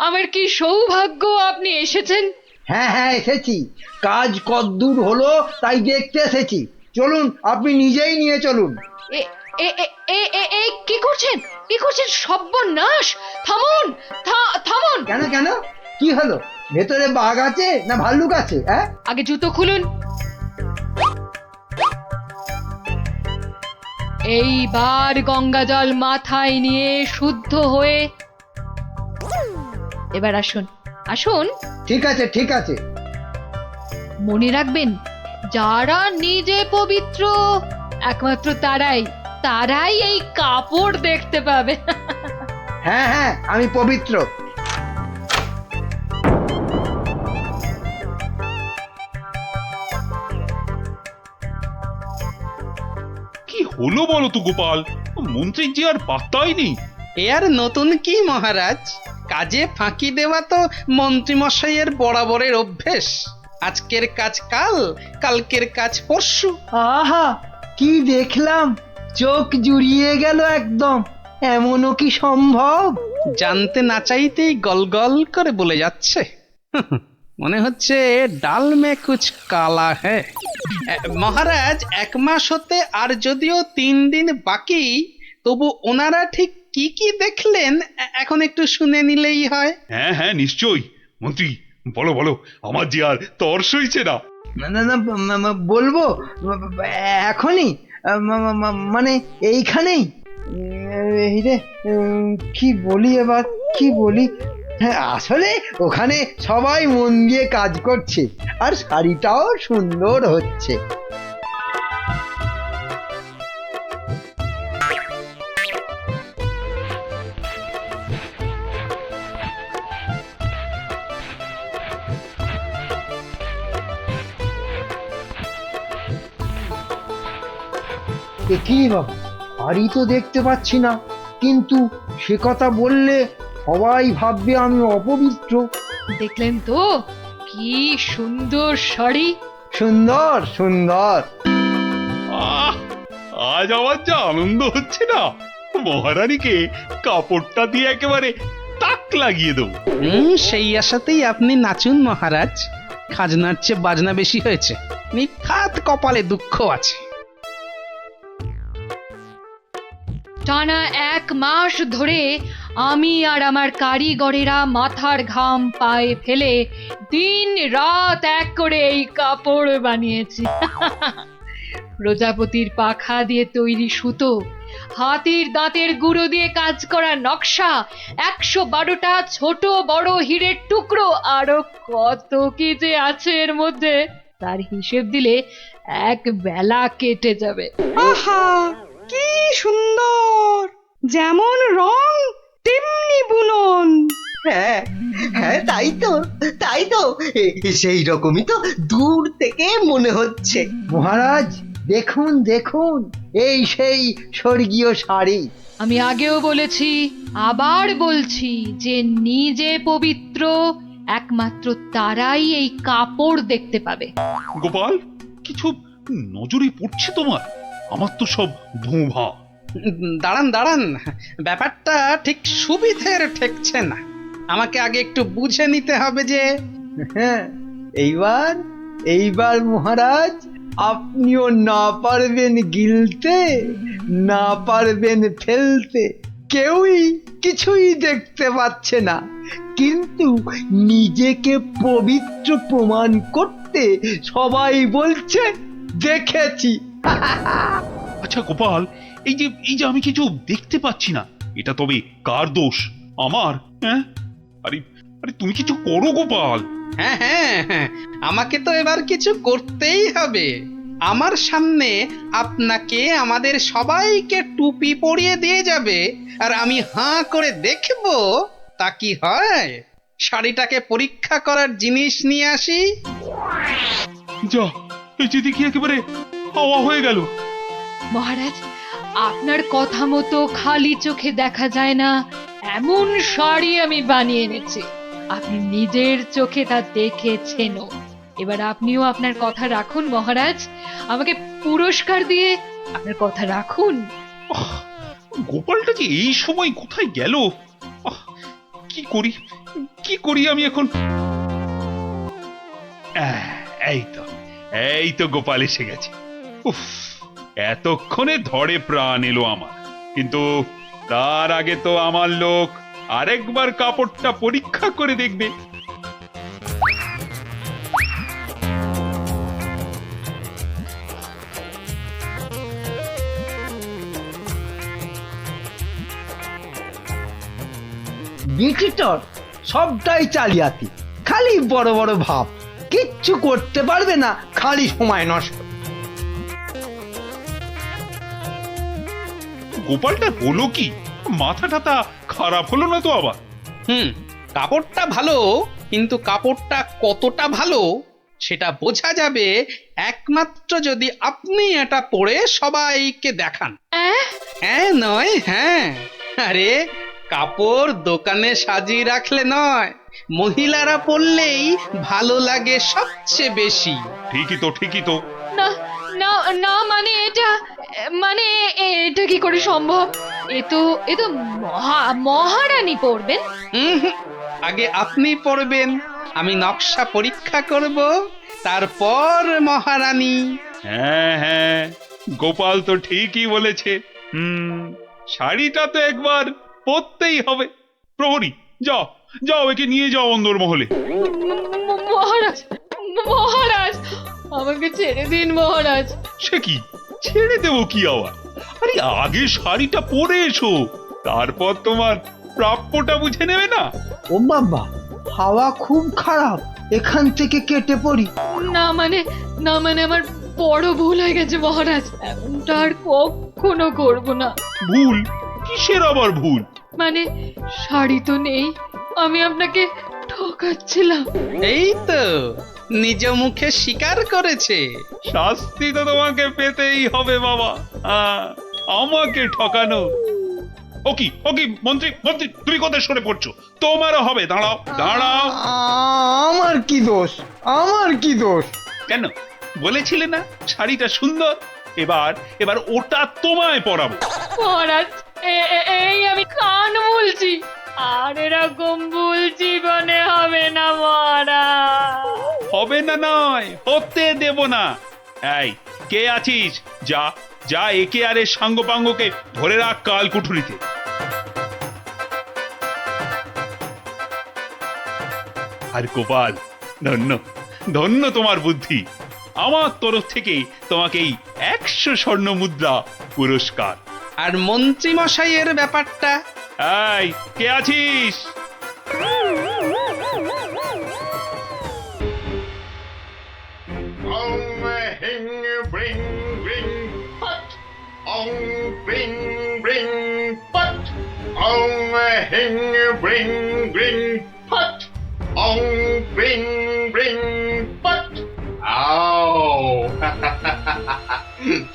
আমার কি সৌভাগ্য আপনি এসেছেন। হ্যাঁ হ্যাঁ এসেছি, কাজ কদ্দূর হলো তাই দেখতে এসেছি। চলুন, আপনি নিজেই নিয়ে চলুন। কি করছেন, কি করছেন? সর্বনাশ! থামুন, থামুন! কেন কেন কি হলো? ভেতরে বাঘ আছে না ভাল্লুক আছে? হ্যাঁ, আগে জুতো খুলুন। এইবার গঙ্গা জল মাথায় নিয়ে শুদ্ধ হয়ে এবার আসুন, আসুন। ঠিক আছে ঠিক আছে। মনে রাখবেন, যারা নিজে পবিত্র একমাত্র তারাই এই কাপড় দেখতে পাবে। হ্যাঁ হ্যাঁ, আমি পবিত্র। কি হলো বলো তো গোপাল, মন্ত্রীর যে আর পাত্তাই নেই। এ আর নতুন কি মহারাজ, কাজে ফাঁকি দেওয়া তো মন্ত্রীমশাইয়ের বরাবরের অভ্যেস। আজকের কাজ কাল, কালকের কাজ পরশু। আহা, কি দেখলাম, চোখ জুড়িয়ে গেল একদম। এমনও কি সম্ভব? জানতে না চাইতেই গল গল করে বলে যাচ্ছে। মনে হচ্ছে ডাল মে কুছ কালা হ্যাঁ। মহারাজ, 1 মাস হতে আর যদিও 3 দিন বাকি, তবু ওনারা ঠিক কি কি দেখলেন এখন একটু শুনে নিলেই হয়। হ্যাঁ হ্যাঁ নিশ্চয়ই, মন্ত্রী বলো বলো, আমার যে আর তর সইছে না। না না না, বলবো এখনই, মানে এইখানেই। এই রে, কি বলি এবার, কি বলি? হ্যাঁ, আসলে ওখানে সবাই মন দিয়ে কাজ করছে আর শাড়িটাও সুন্দর হচ্ছে। কি বাবা, শাড়ি তো দেখতে পাচ্ছি না, কিন্তু সে কথা বললে সবাই ভাববে আমি অপবিত্র। দেখলেন তো কি সুন্দর শাড়ি? সুন্দর সুন্দর। আহ, আজ আমার যা আনন্দ হচ্ছে না, মহারানীকে কাপড়টা দিয়ে একেবারে তাক লাগিয়ে দেবো। সেই আশাতেই আপনি নাচুন মহারাজ। খাজনার চেয়ে বাজনা বেশি হয়েছে, নিখাত কপালে দুঃখ আছে। টানা 1 মাস ধরে আমি আর আমার কারিগরেরা মাথার ঘাম পায়ে ফেলে দিন রাত এক করে এই কাপড় বানিয়েছি। প্রজাপতির পাখা দিয়ে তৈরি সুতো, হাতির দাঁতের গুঁড়ো দিয়ে কাজ করা নকশা, 112টা ছোট বড় হীরের টুকরো, আরো কত কি যে আছে এর মধ্যে, তার হিসেব দিলে এক বেলা কেটে যাবে। আহা, কি সুন্দর! যেমন রং তেমনি বুনন। হ্যাঁ হ্যাঁ, তাই তো সেই রকমই তো দূর থেকে মনে হচ্ছে। মহারাজ, দেখুন দেখুন, এই সেই স্বর্গীয় শাড়ি। আমি আগেও বলেছি, আবার বলছি, যে নিজে পবিত্র একমাত্র তারাই এই কাপড় দেখতে পাবে। গোপাল, কিছু নজরে পড়ছে তোমার? আমার তো সব ধোঁভা। দাঁড়ান দাঁড়ান, ব্যাপারটা ঠিক সুবিধের ঠেকছে না। আমাকে আগে একটু বুঝে নিতে হবে যে। হ্যাঁ, এইবার মহারাজ, আপনিও না পারবেন গিলতে, না পারবেন ফেলতে, কেউই কিছুই দেখতে পাচ্ছে না, কিন্তু নিজেকে পবিত্র প্রমাণ করতে সবাই বলছে দেখেছি। আচ্ছা গোপাল, এই যে আমি কিছু দেখতে পাচ্ছি না, এটা তবে কার দোষ? আমার? হ্যাঁ, আরে আরে তুমি কিছু করো গোপাল। হ্যাঁ হ্যাঁ হ্যাঁ, আমাকে তো এবার কিছু করতেই হবে। আমার সামনে আপনাকে, আমাদের সবাইকে টুপি পরিয়ে দিয়ে যাবে, আর আমি হাঁ করে দেখব তা কি হয়। শাড়িটাকে পরীক্ষা করার জিনিস নিয়ে আসি। যা, এই যে দেখি একেবারে হাওয়া হয়ে গেল। মহারাজ, আপনার কথা মতো খালি চোখে দেখা যায় না এমন শাড়ি আমি বানিয়ে এনেছি। আপনি নিজের চোখে তা দেখেছেনও। এবার আপনিও আপনার কথা রাখুন মহারাজ, আমাকে পুরস্কার দিয়ে আপনার কথা রাখুন। গোপালটা যে এই সময় কোথায় গেল? কি করি আমি এখন? এই তো গোপাল এসে গেছে। উফ, এতক্ষণে ধরে প্রাণ এলো আমার। কিন্তু তার আগে তো আমার লোক আরেকবার কাপড়টা পরীক্ষা করে দেখবে। বিটিটর সবটাই চালিয়াতি, খালি বড় বড় ভাব, কিচ্ছু করতে পারবে না, খালি সময় নষ্ট। গোপালটা হলো কি? মাথা টাথা খারাপ হলো না তো আবার? কাপড়টা ভালো, কিন্তু কাপড়টা কতটা ভালো সেটা বোঝা যাবে একমাত্র যদি আপনি এটা পরে সবাইকে দেখান। হ্যাঁ নয় হ্যাঁ, আরে কাপড় দোকানে সাজিয়ে রাখলে নয়, মহিলারা পরলেই ভালো লাগে সবচেয়ে বেশি। ঠিকই তো, ঠিকই তো। না না না, মানে এটা কি করে সম্ভব? এ তো মহারানী পরবেন। আগে আপনি পরবেন, আমি নকশা পরীক্ষা করব, তারপর মহারানী। হ্যাঁ হ্যাঁ, গোপাল তো ঠিকই বলেছে। শাড়িটা তো একবার পরতেই হবে। প্রহরী, যাও যাও, একে নিয়ে যাও অন্দরমহলে। মহারাজ, মহারাজ, আমাকে ছেড়ে দিন মহারাজ। সে কি, ছেড়ে দেবো কি আবার? আরে আগে শাড়িটা পরে এসো, তারপর তোমার প্রাপ্যটা বুঝে নেবে না? ও বাবা, হাওয়া খুব খারাপ, এখান থেকে কেটে পড়ি। না মানে আমার বড় ভুল হয়ে গেছে মহারাজ, এমনটা আর কখনো করব না। ভুল? কিসের আবার ভুল? মানে শাড়ি তো নেই, আমি আপনাকে ঠকাচ্ছিলাম। এই তো নিজ মুখে স্বীকার করেছে। শাস্তি তো তোমাকে পেতেই হবে বাবা, আমাকে ঠকানো। ও কি মন্ত্রী, মন্ত্রী তুমি কোথায় সরে পড়ছো? তোমারও হবে, দাঁড়াও দাঁড়াও। আমার কি দোষ, আমার কি দোষ? কেন বলেছিলে না শাড়িটা সুন্দর? এবার ওটা তোমায় পরাবো। মহারাজ, এই আমি কান বলছি, আর এরকম ভুল জীবনে হবে না মহারাজ। হবে না নয়, হতে দেব না। এই কে আছিস, যা যা একে আর এর সাঙ্গপাঙ্গকে ধরে রাখ কাল কুঠুরিতে। আর গোপাল, ধন্য ধন্য তোমার বুদ্ধি। আমার তরফ থেকে তোমাকে এই 100 স্বর্ণ মুদ্রা পুরস্কার। আর মন্ত্রী মশাইয়ের ব্যাপারটা? এই কে আছিস?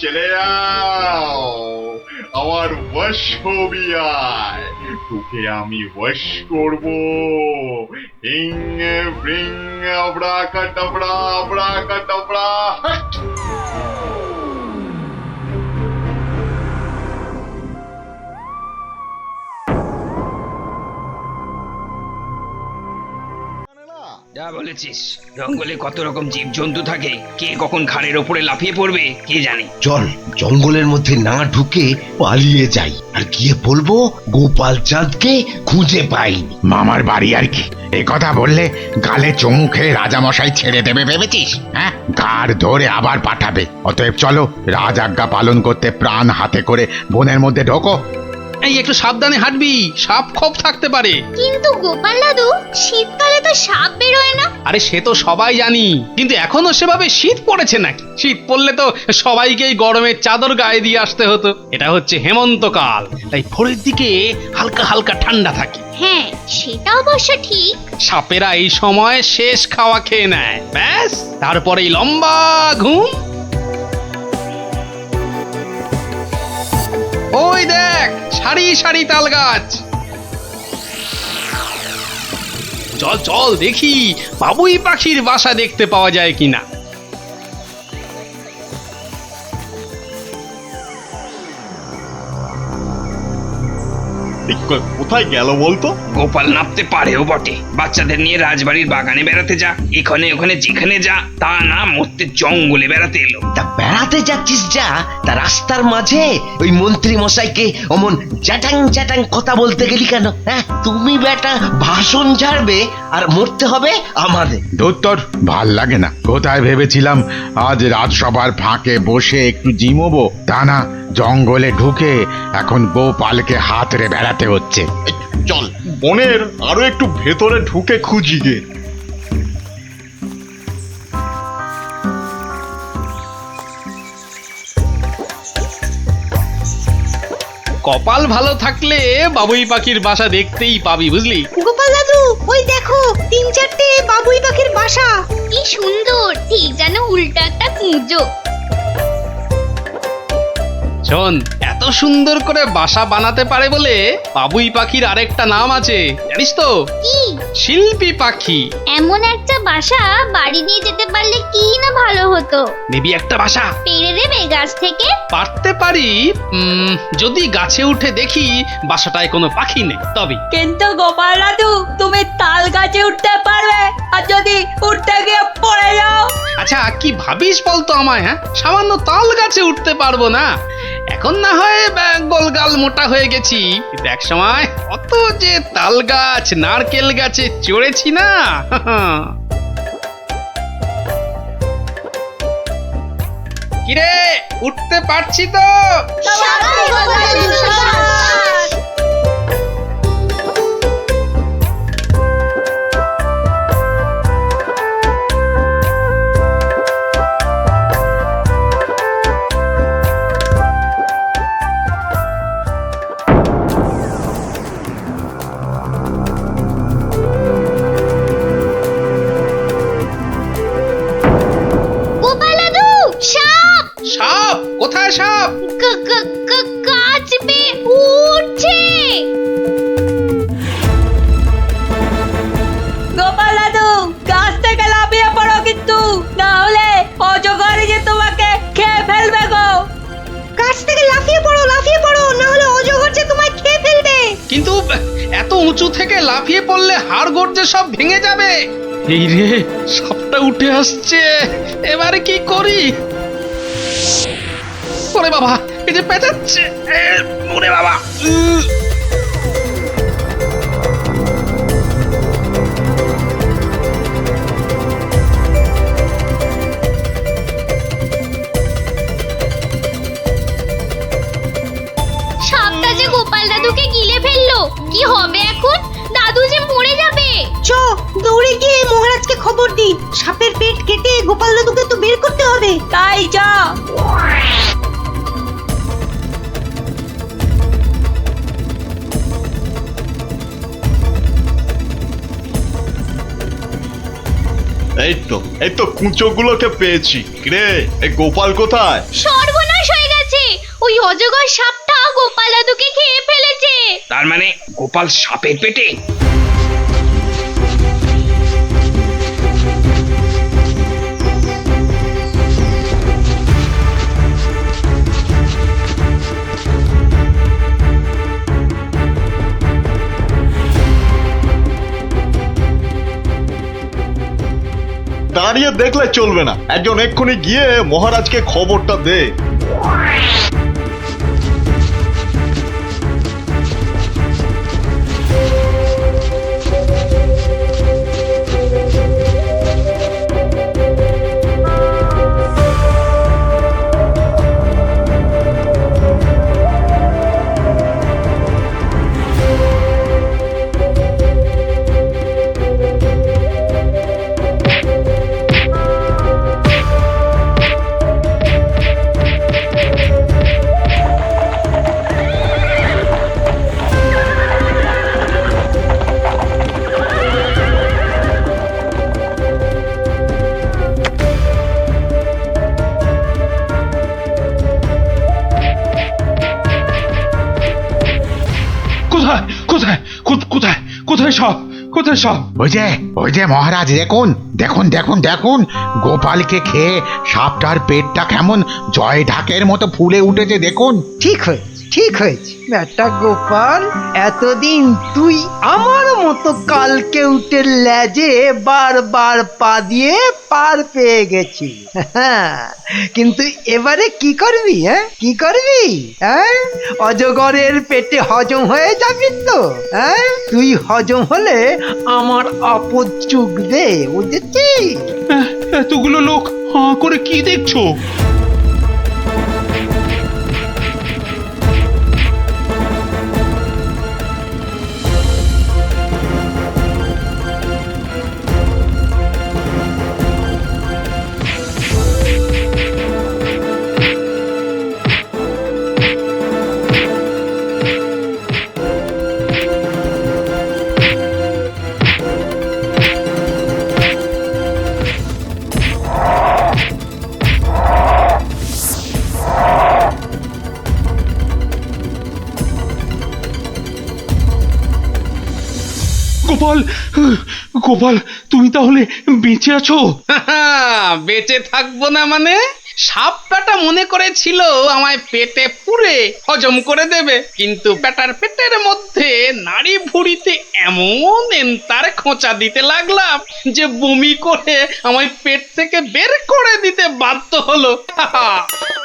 চলে যাও, আমার বশ হবি আয়, তোকে আমি বশ করব। হিং ব্রিং আবড়া কাটাবড়া, আবড়া কাটাবড়া, হট। যা বলেছিস, জঙ্গলে কত রকম জীবজন্তু থাকে, কে কখন ঘাড়ের ওপরে লাফিয়ে পড়বে কে জানে। চল জঙ্গলের মধ্যে না ঢুকে পালিয়ে যাই, আর গিয়ে বলবো গোপাল চাঁদকে খুঁজে পাইনি। মামার বাড়ি আর কি, এ কথা বললে গালে চুমু খেয়ে রাজামশাই ছেড়ে দেবে ভেবেছিস? হ্যাঁ, গাড় ধরে আবার পাঠাবে। অতএব চলো, রাজ আজ্ঞা পালন করতে প্রাণ হাতে করে বনের মধ্যে ঢোকো। এই একটু সাবধানে হাঁটবি, সাপ খোপ থাকতে পারে। কিন্তু গোপাল দাদু, শীতকালে তো সাপ বেরোয় না। আরে সে তো সবাই জানি, কিন্তু এখনো সেভাবে শীত পড়েছে নাকি? শীত পড়লে তো সবাইকেই গরমের চাদর গায়ে দিয়ে আসতে হতো। এটা হচ্ছে হেমন্তকাল, তাই ভোরের দিকে হালকা হালকা ঠান্ডা থাকে। হ্যাঁ, সেটা অবশ্য ঠিক। সাপেরা এই সময় শেষ খাওয়া খেয়ে নেয়, ব্যাস তারপরেই লম্বা ঘুম। ওই দেখ, সারি সারি তাল গাছ। চল চল দেখি বাবুই পাখির বাসা দেখতে পাওয়া যায় কিনা। কোথায় গেল বলতো? গোপাল নাপতে পারেও বটে, বাচ্চাদের নিয়ে রাজবাড়ির বাগানে বেড়াতে যা, এখানে ওখানে যেখানে যা, তা না মরতে জঙ্গলে বেড়াতে এলো। তা বেড়াতে যাচ্ছিস যা, তা রাস্তার মাঝে ওই মন্ত্রী মশাইকে অমন চ্যাটাং চ্যাটাং কথা বলতে গেলি কেন? হ্যাঁ, তুমি বেটা ভাষণ ঝাড়বে আর মরতে হবে আমাদের। দত্তর ভাল লাগে না। কোথায় ভেবেছিলাম আজ রাজসভার ফাঁকে বসে একটু জিমবো, তা না জঙ্গলে ঢুকে এখন গোপালকে হাতড়ে বেড়াতে হচ্ছে। চল বনের আরো একটু ভেতরে ঢুকে খুঁজি গে। কপাল ভালো থাকলে বাবুই পাখির বাসা দেখতেই পাবি, বুঝলি? গোপাল দাদু, ওই দেখো 3-4টে বাবুই পাখির বাসা। কি সুন্দর, ঠিক যেন উল্টা একটা কুঁজো। শোন, এত সুন্দর করে বাসা বানাতে পারে বলে বাবুই পাখির আরেকটা নাম আছে, জানিস তো? কি? শিল্পী পাখি। এমন একটা বাসা বাড়ি নিয়ে যেতে পারলে কি না ভালো হতো। নিবি একটা বাসা? পেড়ে দেবে গাছ থেকে? পারতে পারি, যদি গাছে উঠে দেখি বাসাটায় কোনো পাখি নেই তবে। কিন্তু গোপাল দাদু, তুমি তাল গাছে উঠতে পারবে? আর যদি উঠতে গিয়ে পড়ে যাও? আচ্ছা কি ভাবিস বলতো আমায়? হ্যাঁ, সামান্য তাল গাছে উঠতে পারবো না? এখন না হয় গোলগাল মোটা হয়ে গেছি, কিন্তু এক সময় অত যে তাল গাছ নারকেল গাছে চড়েছি না। কিরে, উঠতে পারছি তো? সাপ? কোথায় সাপ? গাছ বেয়ে উঠছে। গোপাল দাদু, গাছ থেকে লাফিয়ে পড়ো কিন্তু, না হলে অজগর যে তোমাকে খেয়ে ফেলবে গো। গাছ থেকে লাফিয়ে পড়ো, না হলে অজগর যে তোমায় খেয়ে ফেলবে। কিন্তু এত উঁচু থেকে লাফিয়ে পড়লে হাড় গোড় যে সব ভেঙে যাবে। এই রে, সাপটা উঠে আসছে, এবারে কি করি? ওরে বাবা, এই যে পেঁচাচ্ছে, ওরে বাবা। সাপটা যে গোপাল দাদুকে গিলে ফেললো, কি হবে এখন? দাদু যে মরে যাবে। চ, দৌড়ে গিয়ে মহারাজকে খবর দি। সাপের পেট কেটে গোপাল দাদুকে তো বের করতে হবে। তাই যা। এই তো কুঁচোগুলোকে পেয়েছি। রে, এই গোপাল কোথায়? সর্বনাশ হয়ে গেছে, ওই অজগর সাপটা গোপাল দাদুকে খেয়ে ফেলেছে। তার মানে গোপাল সাপের পেটে? দাঁড়িয়ে দেখলে চলবে না, একজন এক্ষুনি গিয়ে মহারাজকে খবরটা দে। কোথায় সব? কোথায় সব? ওই যে মহারাজ, দেখুন দেখুন দেখুন দেখুন, গোপালকে খেয়ে সাপটার পেটটা কেমন জয় ঢাকের মতো ফুলে উঠেছে, দেখুন। ঠিক হয়েছে, ঠিক হয়েছে বেটা গোপাল, এতদিন তুই আমার মতো কালকে উঠে লেজে বারবার পা দিয়ে পার পেয়ে গেছি। কিন্তু এবারে কি করবি? কি করবি? অজগরের পেটে হজম হয়ে যাবি তো? তুই হজম হলে আমার আপদ চুকবে, বুঝেছিস? এতগুলো লোক হাঁ করে কি দেখছো? গোপাল, গোপাল, তুমি তাহলে বেঁচে আছো? বেঁচে থাকবো না মানে? সাপ বেটা মনে করেছিল আমায় পেটে পুরে হজম করে দেবে, কিন্তু বেটার পেটের মধ্যে নাড়ি ভুঁড়িতে এমন এন্তার খোঁচা দিতে লাগলাম যে বমি করে আমায় পেট থেকে বের করে দিতে বাধ্য হলো।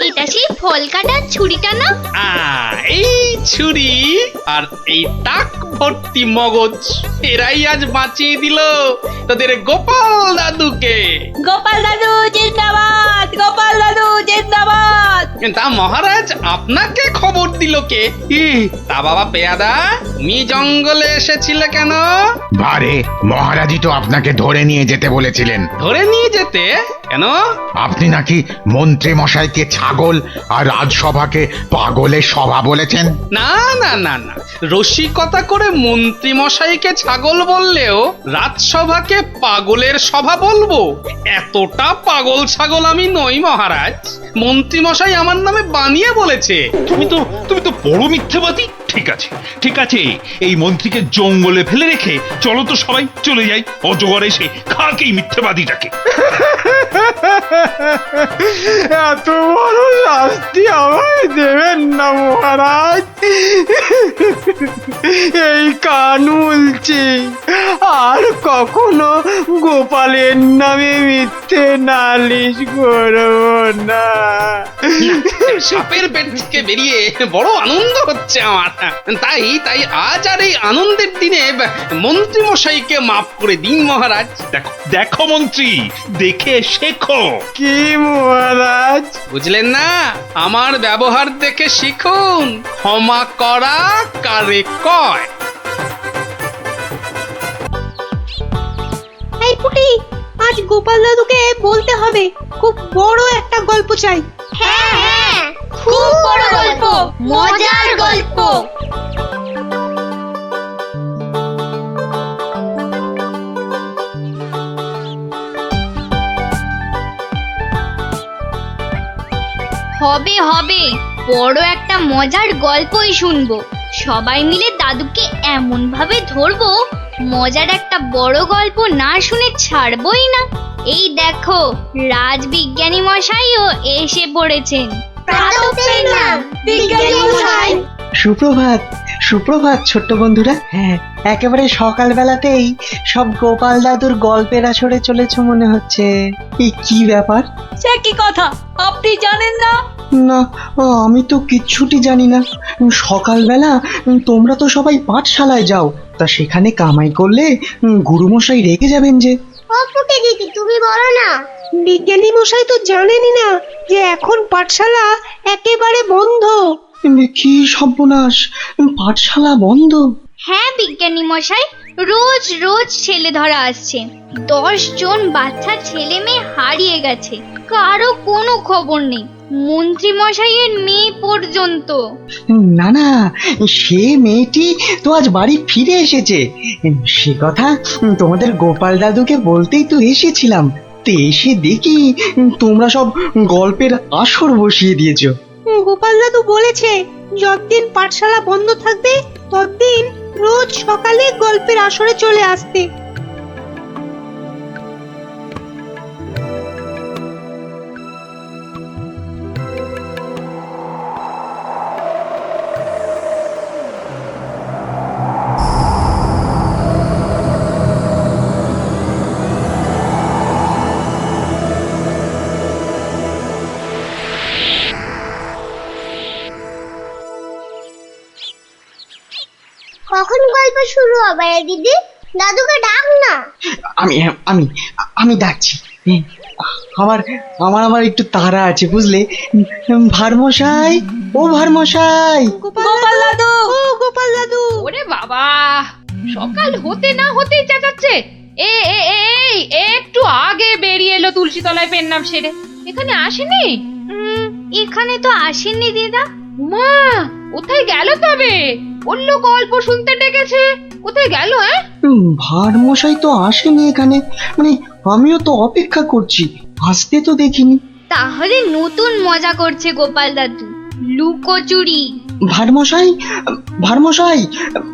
এটা সেই ফল কাটার ছুরিটা না? এই ছুরি আর এই টাক ভর্তি মগজ, এরাই আজ বাঁচিয়ে দিল তোদের গোপাল দাদুকে। গোপাল দাদু জিন্দাবাদ, গোপাল দাদু জিন্দাবাদ। তা মহারাজ আপনাকে খবর দিল কে? তা বাবা পেয়াদা, তুমি জঙ্গলে এসেছিলে কেন? বারে মহারাজই তো আপনাকে ধরে নিয়ে যেতে বলেছিলেন। ধরে নিয়ে যেতে? কেন? আপনি নাকি মন্ত্রী মশাইকে ছাগল আর রাজসভাকে পাগলের সভা বলেছেন। না না না না, রসিকতা করে মন্ত্রী মশাইকে ছাগল বললেও রাজসভাকে পাগলের সভা বলবো? এতটা পাগল ছাগল আমি নই মহারাজ, মন্ত্রী মশাই আমার নামে বানিয়ে বলেছে। তুমি তো বড় মিথ্যাবাদী। ঠিক আছে, ঠিক আছে, এই মন্ত্রীকে জঙ্গলে ফেলে রেখে চলো তো সবাই চলে যাই। অজগর এসে খাক এই মিথ্যাবাদীটাকে। এত বড় শাস্তি আমায় দেবেন না মহারাজ। এই কান উলছে, আর কখনো গোপালের নামে মিথ্যে নালিশ করব না। সাপের পেট থেকে বেরিয়ে বড় আনন্দ হচ্ছে আমার। তাই আজ আর এই আনন্দের দিনে মন্ত্রী মশাইকে মাফ করে দিন মহারাজ। দেখো দেখো মন্ত্রী, দেখে শেখো। কি মহারাজ? বুঝলেন না? আমার ব্যবহার দেখে শিখুন, ক্ষমা করা কারে কয়। এই পুটি, আজ গোপাল দাদুকে বলতে হবে খুব বড় একটা গল্প চাই। হ্যাঁ হ্যাঁ, খুব বড় গল্প, মজার গল্প। হবে হবে, বড় একটা মজার গল্পই শুনবো। সবাই মিলে দাদুকে এমন ভাবে ধরবো, মজার একটা বড় গল্প না শুনে ছাড়বই না। এই দেখো, রাজবিজ্ঞানী মশাইও এসে পড়েছেন। সুপ্রভাত, সুপ্রভাত ছোট্ট বন্ধুরা। হ্যাঁ, একেবারে সকালবেলাতেই সব গোপাল দাদুর গল্পের আসরে চলেছ মনে হচ্ছে। এই কি ব্যাপার? সে কি কথা, আপনি জানেন না? না, আমি তো কিচ্ছুটি জানি না। সকালবেলা তোমরা তো সবাই পাঠশালায় যাও, তা সেখানে কামাই করলে গুরুমশাই রেগে যাবেন যে। দিদি তুমি বলো না। বিজ্ঞানী মশাই তো জানেনই না যে এখন পাঠশালা একেবারে বন্ধ। কি সর্বনাশ, পাঠশালা বন্ধ? হ্যাঁ বিজ্ঞানী মশাই, রোজ রোজ ছেলে ধরা আসছে। 10 জন বাচ্চা ছেলে মেয়ে হারিয়ে গেছে, কারো কোনো খবর নেই, মন্ত্রী মশাইয়ের মেয়ে পর্যন্ত। না না, সে মেয়েটি তো আজ বাড়ি ফিরে এসেছে। সে কথা তোমাদের গোপাল দাদুকে বলতেই তো এসেছিলাম। তো এসে দেখি তোমরা সব গল্পের আসর বসিয়ে দিয়েছো। গোপাল দাদু বলেছে যতদিন পাঠশালা বন্ধ থাকবে ততদিন রোজ সকালে গল্পের আসরে চলে আসতে। থেকে শুরু হবে রে দিদি? দাদুকে ডাক না। আমি আমি আমি ডাকছি। আমার আমার আমার একটু তাড়া আছে বুঝলে। ভারমশাই, ও ভারমশাই। গোপাল দাদু, ও গোপাল দাদু। ওরে বাবা, সকাল হতে না হতেই চেঁচাচ্ছে। এই একটু আগে বেরিয়ে এলো তুলসী তলায় পেন নাম সেরে। এখানে আসেনি? এখানে তো আসেনি দিদা। মা, কোথায় গেল তবে? বললো গল্প শুনতে ডেকেছে, কোথায় গেল? ভারমশাই তো আসেনি এখানে, মানে আমিও তো অপেক্ষা করছি, আসতে তো দেখিনি। তাহলে নতুন মজা করছে গোপাল দাদু, লুকোচুরি। ভারমশাই, ভারমশাই,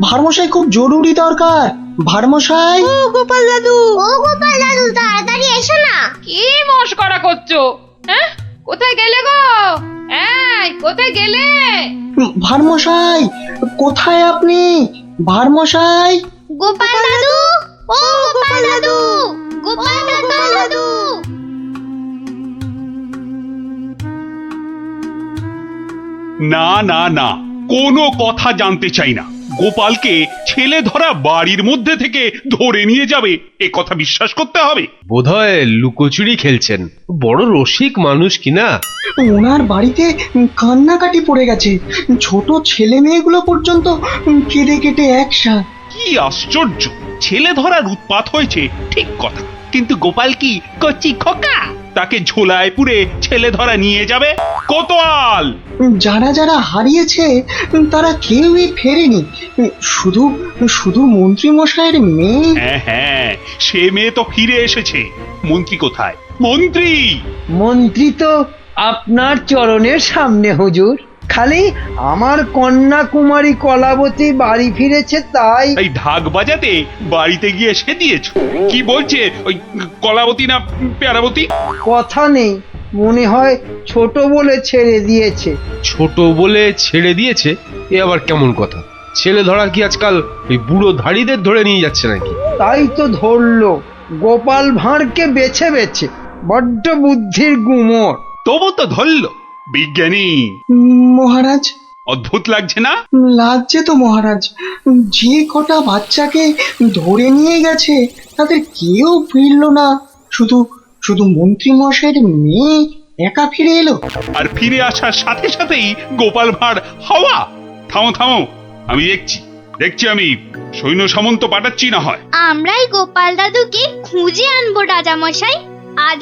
ভারমশাই খুব জরুরি দরকার। ভারমশাই, ও গোপাল দাদু, ও গোপাল দাদু, তাড়াতাড়ি এসো না। কি মস্করা করছো? হ্যাঁ, কোথায় গেলে গো? এই, কোথায় গেলে? ভারমশাই, কোথায় আপনি? ভারমশাই, গোপাল দাদু, ও গোপাল দাদু, গোপাল দাদু। না না না, কোনো কথা জানতে চাই না। গোপালকে ছেলে ধরা বাড়ির মধ্যে থেকে ধরে নিয়ে যাবে এ কথা বিশ্বাস করতে হবে? বোধহয় লুকোচুরি খেলছেন, বড় রসিক মানুষ কিনা। ওনার বাড়িতে কান্নাকাটি পড়ে গেছে, ছোট ছেলে মেয়েগুলো পর্যন্ত কেঁদে কেটে একসা। কি আশ্চর্য! ছেলে ধরার উৎপাত হয়েছে ঠিক কথা, কিন্তু গোপাল কি কচি খোকা? তাকে ঝোলায় পুরে ছেলে ধরা নিয়ে যাবে? কোতোয়াল! যারা যারা হারিয়েছে তারা কেউই ফেরেনি, শুধু শুধু মন্ত্রী মশাইয়ের মেয়ে। হ্যাঁ হ্যাঁ, সে মেয়ে তো ফিরে এসেছে। মন্ত্রী কোথায়? মন্ত্রী! মন্ত্রী তো আপনার চরণের সামনে হুজুর। খালি আমার কন্যা কুমারী কলাবতী বাড়ি ফিরেছে তাই। এই ঢাক বাজাতে বাড়িতে গিয়ে সে দিয়েছো? কি বলছে ওই কলাবতী না পেয়ারাবতী? কথা নেই, মনে হয় ছোট বলে ছেড়ে দিয়েছে। ছোট বলে ছেড়ে দিয়েছে? এ আবার কেমন কথা? ছেলে ধরা কি আজকাল এই বুড়ো ধাড়িদের ধরে নিয়ে যাচ্ছে নাকি? তাই তো ধরলো গোপাল ভাঁড়কে বেছে বেছে। বড্ড বুদ্ধির গুমর। তবু তো ধরল বিজ্ঞানী। মহারাজ, অদ্ভুত লাগছে না? লাগছে তো মহারাজ। যে কটা বাচ্চাকে ধরে নিয়ে গেছে তাদের কেউ ফিরলো না, শুধু শুধু মন্ত্রী মশাইয়ের মেয়ে একা ফিরে এলো। আর ফিরে আসার সাথে সাথেই গোপাল ভাঁড় হাওয়া। থামো থামো, আমি দেখছি আমি সৈন্য সামন্ত পাঠাচ্ছি না হয়। আমরাই গোপাল দাদুকে খুঁজে আনবো রাজামশাই। আজ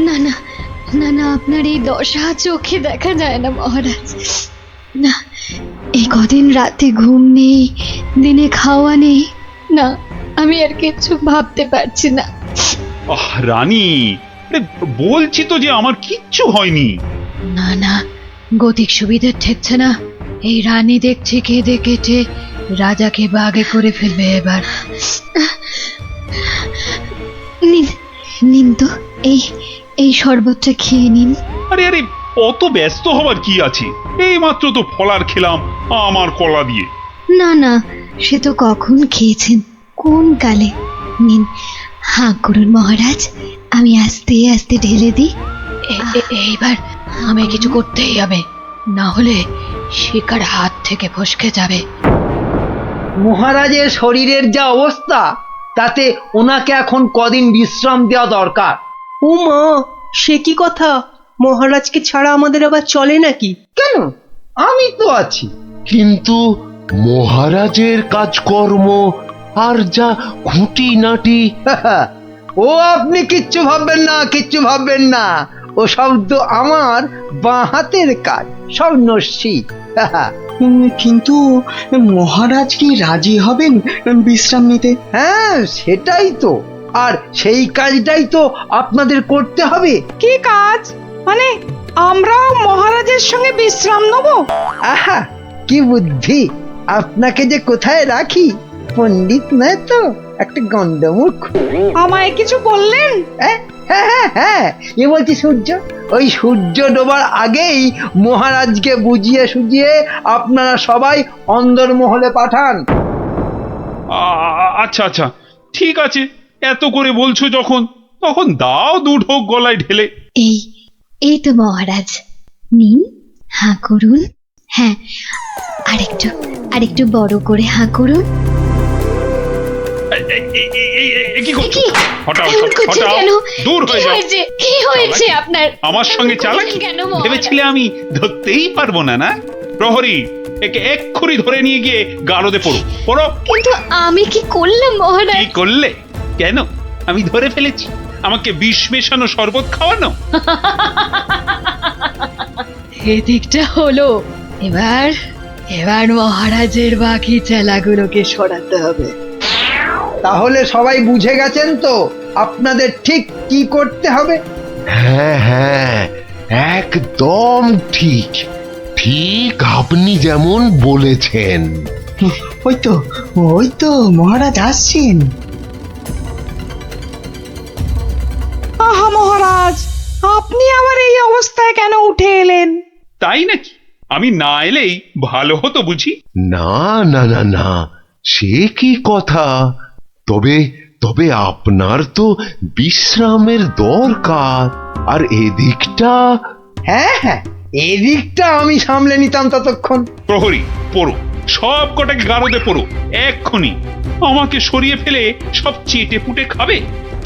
না না না না, আপনার এই দশা চোখে দেখা যায় না মহারাজ। না, এই কদিন রাতে ঘুম নেই, দিনে খাওয়া নেই। না, আমি আর কিছু ভাবতে পারছি না। আহ রানী, বলছি তো যে আমার কিচ্ছু হয়নি। না না, গতিক সুবিধে ঠেকছে না। এই রানী দেখছি কেঁদে কেটে রাজাকে বাগে করে ফেলবে এবার। নিন নিন তো, এই শরবতটা খেয়ে নিন। আরে আরে, অত ব্যস্ত হবার কি আছে? এই মাত্র তো ফলার খেলাম আমার কলা দিয়ে। না না, সে তো কখন খেয়েছেন, কোন কালে। নিন, হাঁ করুন মহারাজ, আমি আস্তে আস্তে ঢেলে দিই। এইবার আমি কিছু করতেই হবে, না হলে শিকার হাত থেকে ফসকে যাবে। মহারাজের শরীরের যা অবস্থা, তাতে ওনাকে এখন কদিন বিশ্রাম দেওয়া দরকার। ও মা, সে কি কথা? মহারাজকে ছাড়া আমাদের আবার চলে নাকি? কেন, আমি তো আছি। কিন্তু মহারাজের কাজকর্ম আর যা খুঁটিনাটি। ও আপনি কিচ্ছু ভাববেন না, কিচ্ছু ভাববেন না। ও শব্দ আমার বাঁ হাতের কাজ, সব নস্যি। কিন্তু মহারাজ কি রাজি হবেন বিশ্রাম নিতে? হ্যাঁ, সেটাই তো। আর সেই কাজটাই তো আপনাদের করতে হবে। কি কাজ? মানে আমরাও মহারাজের সঙ্গে বিশ্রাম নেব? আহা, কি বুদ্ধি! আপনাকে যে কোথায় রাখি, পণ্ডিত নয় তো। একটা গন্ডমূর্খ। আমায় কিছু বললেন? হ্যাঁ হ্যাঁ হ্যাঁ হ্যাঁ, এ বলছি সূর্য, ওই সূর্য ডোবার আগেই মহারাজকে বুঝিয়ে সুঝিয়ে আপনারা সবাই অন্দরমহলে পাঠান। আচ্ছা আচ্ছা, ঠিক আছে, এত করে বলছো যখন, তখন দাও 2 ঢোক গলায় ঢেলে। এই এই তো মহারাজ, নিন, হাঁ করুন। হ্যাঁ, আরেকটু বড় করে হাঁ করুন। কি করছো? হটাও, এমন করছেন হটাও, কেন? দূর হয়ে যাও। কি হয়েছে আপনার? আমার সঙ্গে চালাকি কেন মহারাজ? ভেবেছিলে আমি ধরতেই পারবো না? না প্রহরী, একে এক্ষুনি ধরে নিয়ে গিয়ে গারদে পড়ো। কিন্তু আমি কি করলাম মহারাজ? কি করলে? কেন? আমি ধরে ফেলেছি। আমাকে বিষ মেশানো শরবত খাওয়ানো। এদিকটা হলো। এবার মহারাজের বাকি চেলাগুলোকে সরাতে হবে। তাহলে সবাই বুঝে গেছেন তো আপনাদের ঠিক কি করতে হবে? হ্যাঁ হ্যাঁ, একদম ঠিক ঠিক আপনি যেমন বলেছেন। ওই তো মহারাজ আসছেন। আহা মহারাজ, আপনি আবার এই অবস্থায় কেন উঠে এলেন? তাই নাকি? আমি না এলেই ভালো হতো বুঝি? না না না না, সে কি কথা। তবে আপনার তো বিশ্রামের দরকার, আর এদিকটা। হ্যাঁ হ্যাঁ, এদিকটা আমি সামলে নিতাম ততক্ষণ। প্রহরী, পড়ো, সব কটাকে গারদে পড়ো এক্ষুনি। আমাকে সরিয়ে ফেলে সব চেটে পুটে খাবে?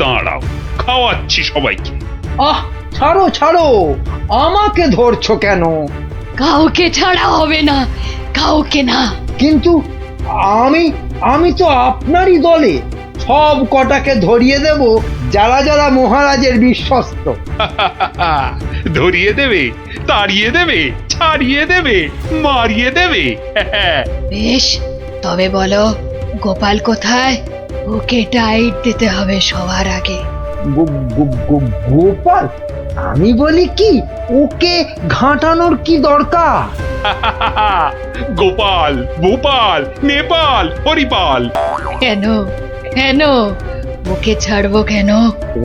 দাঁড়াও, খাওয়াচ্ছি সবাইকে। আহ, ছাড়ো ছাড়ো, আমাকে ধরছো কেন? কাউকে ছাড়া হবে না, কাউকে না। কিন্তু আমি তো আপনারই দলে, সব কটাকে ধরিয়ে দেব যারা যারা মহারাজের বিশ্বস্ত। ধরিয়ে দেবে, তাড়িয়ে দেবে, ছাড়িয়ে দেবে, মারিয়ে দেবে। বেশ, তবে বলো গোপাল কোথায়? ওকে টাইট দিতে হবে সবার আগে। গোপাল? আমি বলি কি, ওকে ঘাঁটানোর কি দরকার? গোপাল, ভূপাল, নেপাল, হরিপাল। কেন ওকে ছাড়বো কেন?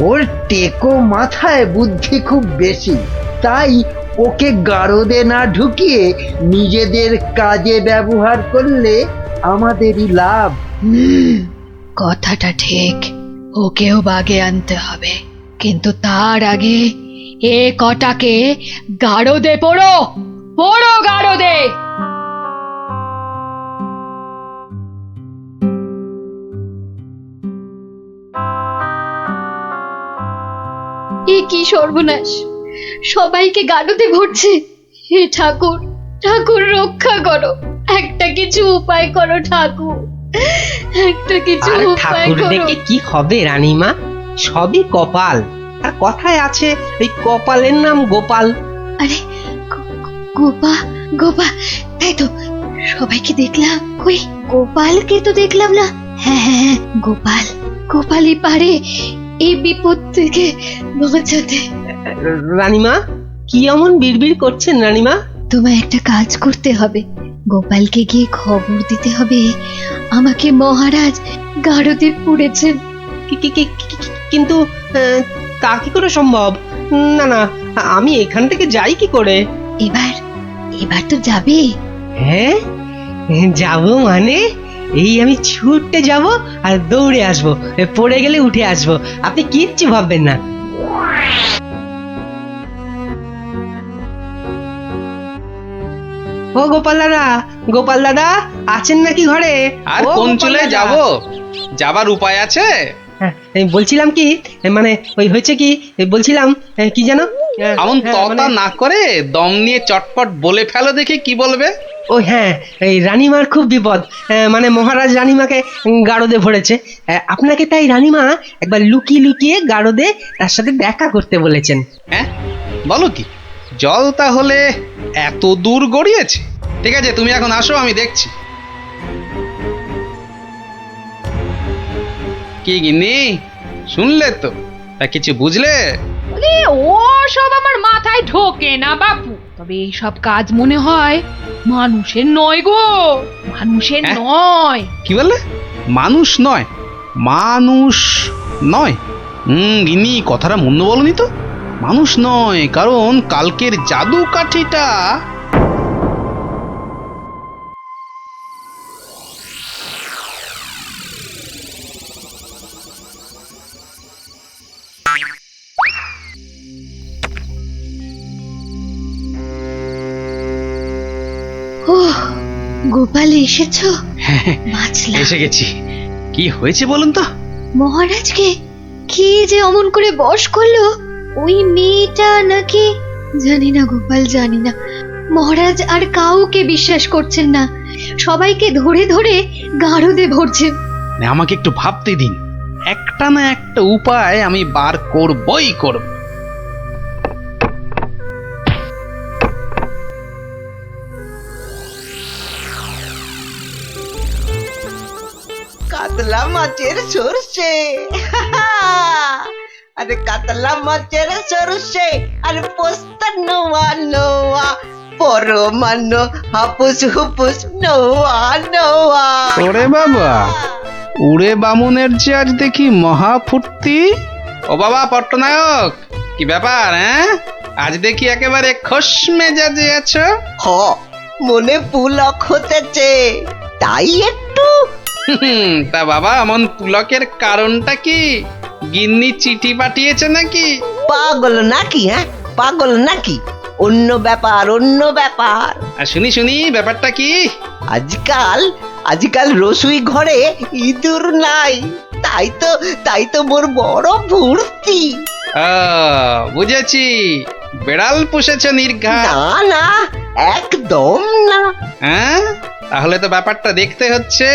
ওর টেকো মাথায় বুদ্ধি খুব বেশি, তাই ওকে গারদে না ঢুকিয়ে নিজেদের কাজে ব্যবহার করলে আমাদেরই লাভ। কথাটা ঠিক, ওকেও বাগে আনতে হবে, কিন্তু তার আগে এ কটাকে গারদে পড়ো গারদে। এ কি সর্বনাশ, সবাইকে গারদে ভরছে। হে ঠাকুর, ঠাকুর রক্ষা করো, একটা কিছু উপায় করো ঠাকুর, একটা কিছু আর উপায় ঠাকুর করো। ডেকে কি হবে রানীমা? সবই কপাল। আর কথায় আছে, এই কপালের নাম গোপাল। আরে গোপা, তাই তো, সবাইকে দেখলাম, কই গোপালকে তো দেখলাম না। হ্যাঁ, গোপালই পারে এই বিপদ থেকে বাঁচাতে। রানীমা, কি এমন বিড়বিড় করছেন রানীমা? তোমায় একটা কাজ করতে হবে, গোপালকে গিয়ে খবর দিতে হবে আমাকে মহারাজ গারদে পুড়েছেন। কিন্তু তা কি করে সম্ভব? না, আমি এখান থেকে যাই কি করে? এবার তো যাবে। হ্যাঁ, যাব মানে এই আমি ছুটতে যাব আর দৌড়ে আসব, পড়ে গেলে উঠে আসব, আপনি কিচ্ছু ভাববেন না। ও গোপাল দাদা আছেন নাকি ঘরে? আর কোন চলে যাব? যাবার উপায় আছে? বলছিলাম কি, মানে ওই হয়েছে কি, বলছিলাম কি জানো, এমন ততা না করে দম নিয়ে চটপট বলে ফেলো দেখি, কি বলবে? ও হ্যাঁ, এই রানীমার খুব বিপদ, মানে মহারাজ রানীমাকে গারদে ভরেছে। আপনাকে তাই রানীমা একবার লুকিয়ে গারদে তার সাথে দেখা করতে বলেছেন। হ্যাঁ, বলো কি? জল তাহলে এত দূর গড়িয়েছে? ঠিক আছে, তুমি এখন আসো, আমি দেখছি। কি গিন্নি, শুনলে তো? তা কিছু বুঝলে? ও সব আমার মাথায় ঢোকে না বাপু, তবে এই সব কাজ মনে হয় মানুষের নয় গো, মানুষের নয়। কি বললে? মানুষ নয়? মানুষ নয়। গিন্নি কথাটা মন্দ বলনি তো, মানুষ নয়, কারণ কালকের জাদু কাঠিটা ও গোপাল এসেছো? বাঁচলাম। এসে গেছি। কি হয়েছে বলুন তো? মহারাজকে কি যে অমন করে বশ করলো? ওই মেয়েটা নাকি, জানি না গোপাল, জানি না। মহারাজ আর কাউকে বিশ্বাস করছেন না, সবাইকে ধরে ধরে গারদে ভরছেন। আমাকে একটু ভাবতে দিন, একটা না একটা উপায় আমি বার করবই করব। কাতলা মাছের সরষে আরে কাতলা মাছের সরষে আরে পোস্ত নোয়া নোয়া পরমান্ন হাপুস হুপুস নোয়া নোয়া। ওরে বাবা, উড়ে বামুনের যে আজ দেখি মহা ফুর্তি। ও বাবা পট্টনায়ক, কি ব্যাপার? আজ দেখি একেবারে খোশ মেজাজে আছো। হ, মনে পুলক হতেছে, তাই একটু। তা বাবা, এমন পুলকের কারণটা কি? গিন্নি চিঠি পাঠিয়েছে নাকি? পাগল নাকি? পাগল নাকি? অন্য ব্যাপার, অন্য ব্যাপার। শুনি শুনি, ব্যাপারটা কি? আজকাল রসুই ঘরে ইঁদুর নাই, তাই তো মোর বড় ফুর্তি। বুঝেছি, বেড়াল পুষেছ নির্ঘাত। না না, একদম না। তাহলে তো ব্যাপারটা দেখতে হচ্ছে।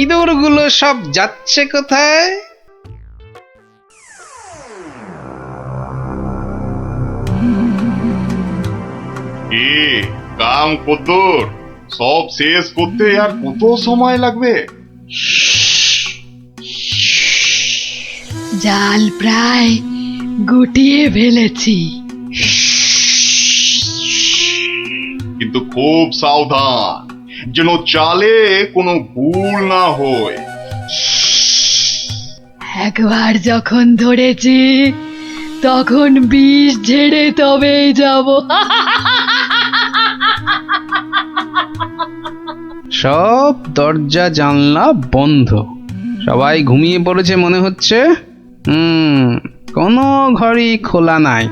ইঁদুরগুলো সব যাচ্ছে কোথায়? কাম কদ্দুর, সব শেষ করতে আর কত সময় লাগবে? জাল প্রায় গুটিয়ে ফেলেছি, কিন্তু খুব সাবধান, যেন চালে কোনো ভুল না হয়। একবার যখন ধরেছি তখন বিষ ঝেড়ে তবেই যাব। সব দরজা জানলা বন্ধ, সবাই ঘুমিয়ে পড়েছে মনে হচ্ছে। কোনো ঘরই খোলা নাই।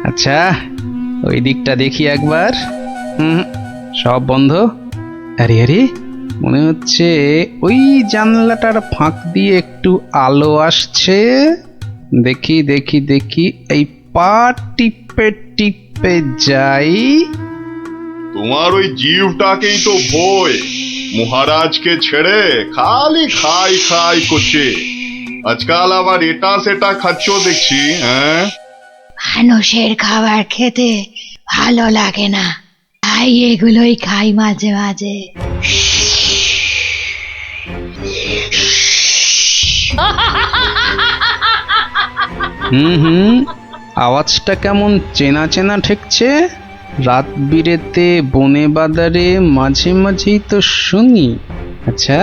আচ্ছা, ওই দিকটা দেখি একবার। সব বন্ধ। আরে আরে, মনে হচ্ছে ওই জানলাটার ফাঁক দিয়ে একটু আলো আসছে। দেখি দেখি দেখি, এই পা টিপে টিপে যাই। তোমার ওই জীবটাকেই তো ভয়, মহারাজকে ছেড়ে খালি খাই খাই করছে। আজকাল আবার এটা সেটা খাচ্ছ দেখছি। মানুষের খাবার খেতে ভালো লাগে না, তাই এগুলোই খাই মাঝে মাঝে। আওয়াজটা কেমন চেনা চেনা ঠেকছে। রাত বিরেতে বনে বাদারে মাঝে মাঝেই তো শুনি। আচ্ছা,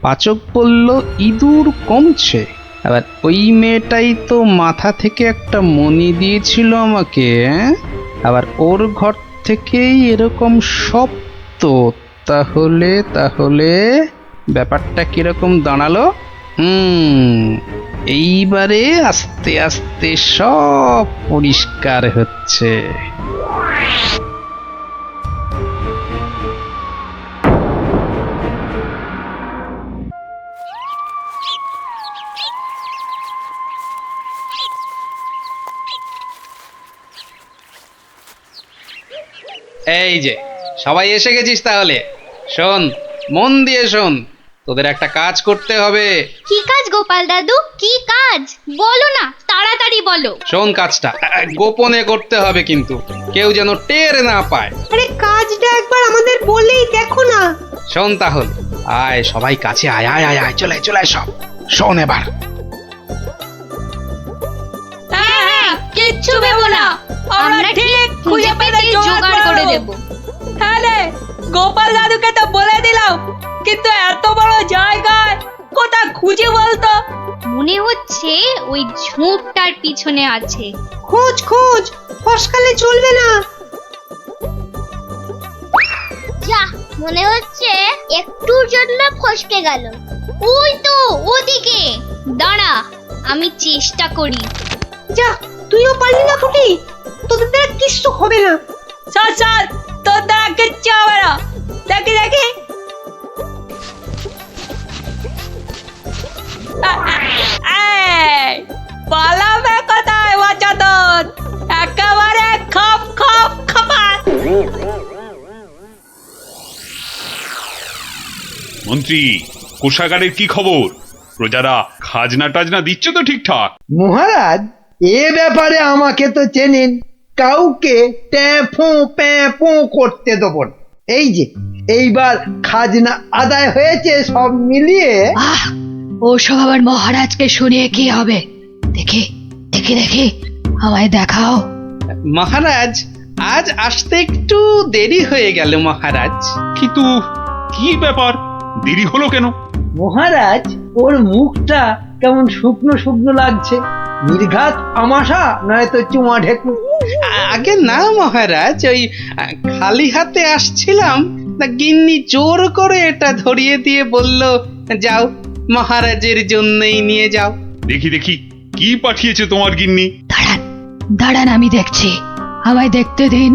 পাচক বলল ইঁদুর কমছে, আবার ওই মেয়েটাই তো মাথা থেকে একটা মণি দিয়েছিল আমাকে। আবার ওর ঘর থেকেই এরকম শব্দ। তাহলে তাহলে ব্যাপারটা কিরকম দাঁড়ালো? এইবারে আস্তে আস্তে সব পরিষ্কার হচ্ছে। এই যে সবাই এসে গেছিস, তাহলে শোন, মন দিয়ে শোন, তোদের একটা কাজ করতে হবে। কি কাজ গোপাল দাদু? কি কাজ বলো না, তাড়াতাড়ি বলো। শোন, কাজটা গোপনে করতে হবে, কিন্তু কেউ যেন টের না পায়। আরে কাজটা একবার আমাদের বলেই দেখো না। শোন তাহলে, আয় সবাই কাছে আয়, আয় আয় আয়, চলে চলে সব শোন এবার। হ্যাঁ, কিচ্ছু ভেবো না, আমরা ঠিক খুঁজে পেতে জোগাড় করে দেব। হ্যাঁ রে, গোপাল দাদুকে তো বলে দিলাম, কিন্তু এত বড় জায়গায় কোথায় খুঁজে বলতো? মনে হচ্ছে ওই ঝোপটার পিছনে আছে। খোঁজ খোঁজ, ফসকালে চলবে না। যা, মনে হচ্ছে একটুর জন্য ফসকে গেল। ওই তো ওদিকে, দাঁড়া আমি চেষ্টা করি। যা, তুইও পারলি না ফুটি, তোদের দ্বারা কিচ্ছু হবে না। স্যার স্যার, তোর দ্বারা কিচ্ছু হবে না। দেখি দেখি, পালাবে কোথায় বাচ্চাদের, একেবারে খপ খপ খপাত। মন্ত্রী, কোষাগারের কি খবর? প্রজারা খাজনা টাজনা দিচ্ছে তো ঠিকঠাক? মহারাজ, এ ব্যাপারে আমাকে তো চেনেন, কাউকে ট্যাফো প্যাফো করতে দেবো না। এই যে এইবার খাজনা আদায় হয়েছে সব মিলিয়ে। ওসব আবার মহারাজকে শুনিয়ে কি হবে? দেখি দেখি দেখি, আমায় দেখাও। মহারাজ, আজ আসতে একটু দেরি হয়ে গেল মহারাজ। কিন্তু কি ব্যাপার, দেরি হলো কেন? মহারাজ, ওর মুখটা কেমন শুকনো শুকনো লাগছে। নির্ঘাত আমাশা নয়তো চুমা ঢেকু। আগে না মহারাজ, ওই খালি হাতে আসছিলাম, তা গিন্নি জোর করে এটা ধরিয়ে দিয়ে বলল, যাও মহারাজের জন্যই নিয়ে যাও। দেখি দেখি, কি পাঠিয়েছে তোমার গিন্নি? দাঁড়ান, আমি দেখছি, আমায় দেখতে দিন।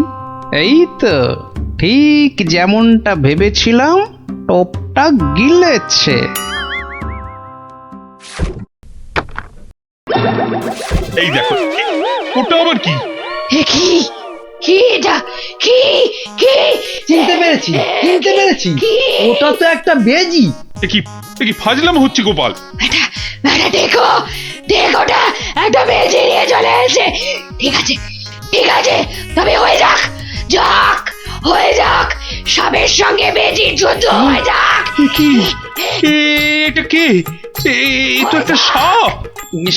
এই তো ঠিক যেমনটা ভেবেছিলাম, টপটা গিলেছে। এই দেখো, ওটা আবার কি? কি কি এটা? কি কি? চিনতে পেরেছি, চিনতে পেরেছি, ওটা তো একটা বেজি। এ কি ফাজলাম হচ্ছে গোপাল? দেখো দেখোটা, একটা বেজি নিয়ে চলে এসেছে। ঠিক আছে ঠিক আছে, তবে হয়ে যাক, যাক হয়ে যাক, সাপের সঙ্গে বেজি যুদ্ধ হয়ে যাক। এটা কে? এটা একটা সাপ।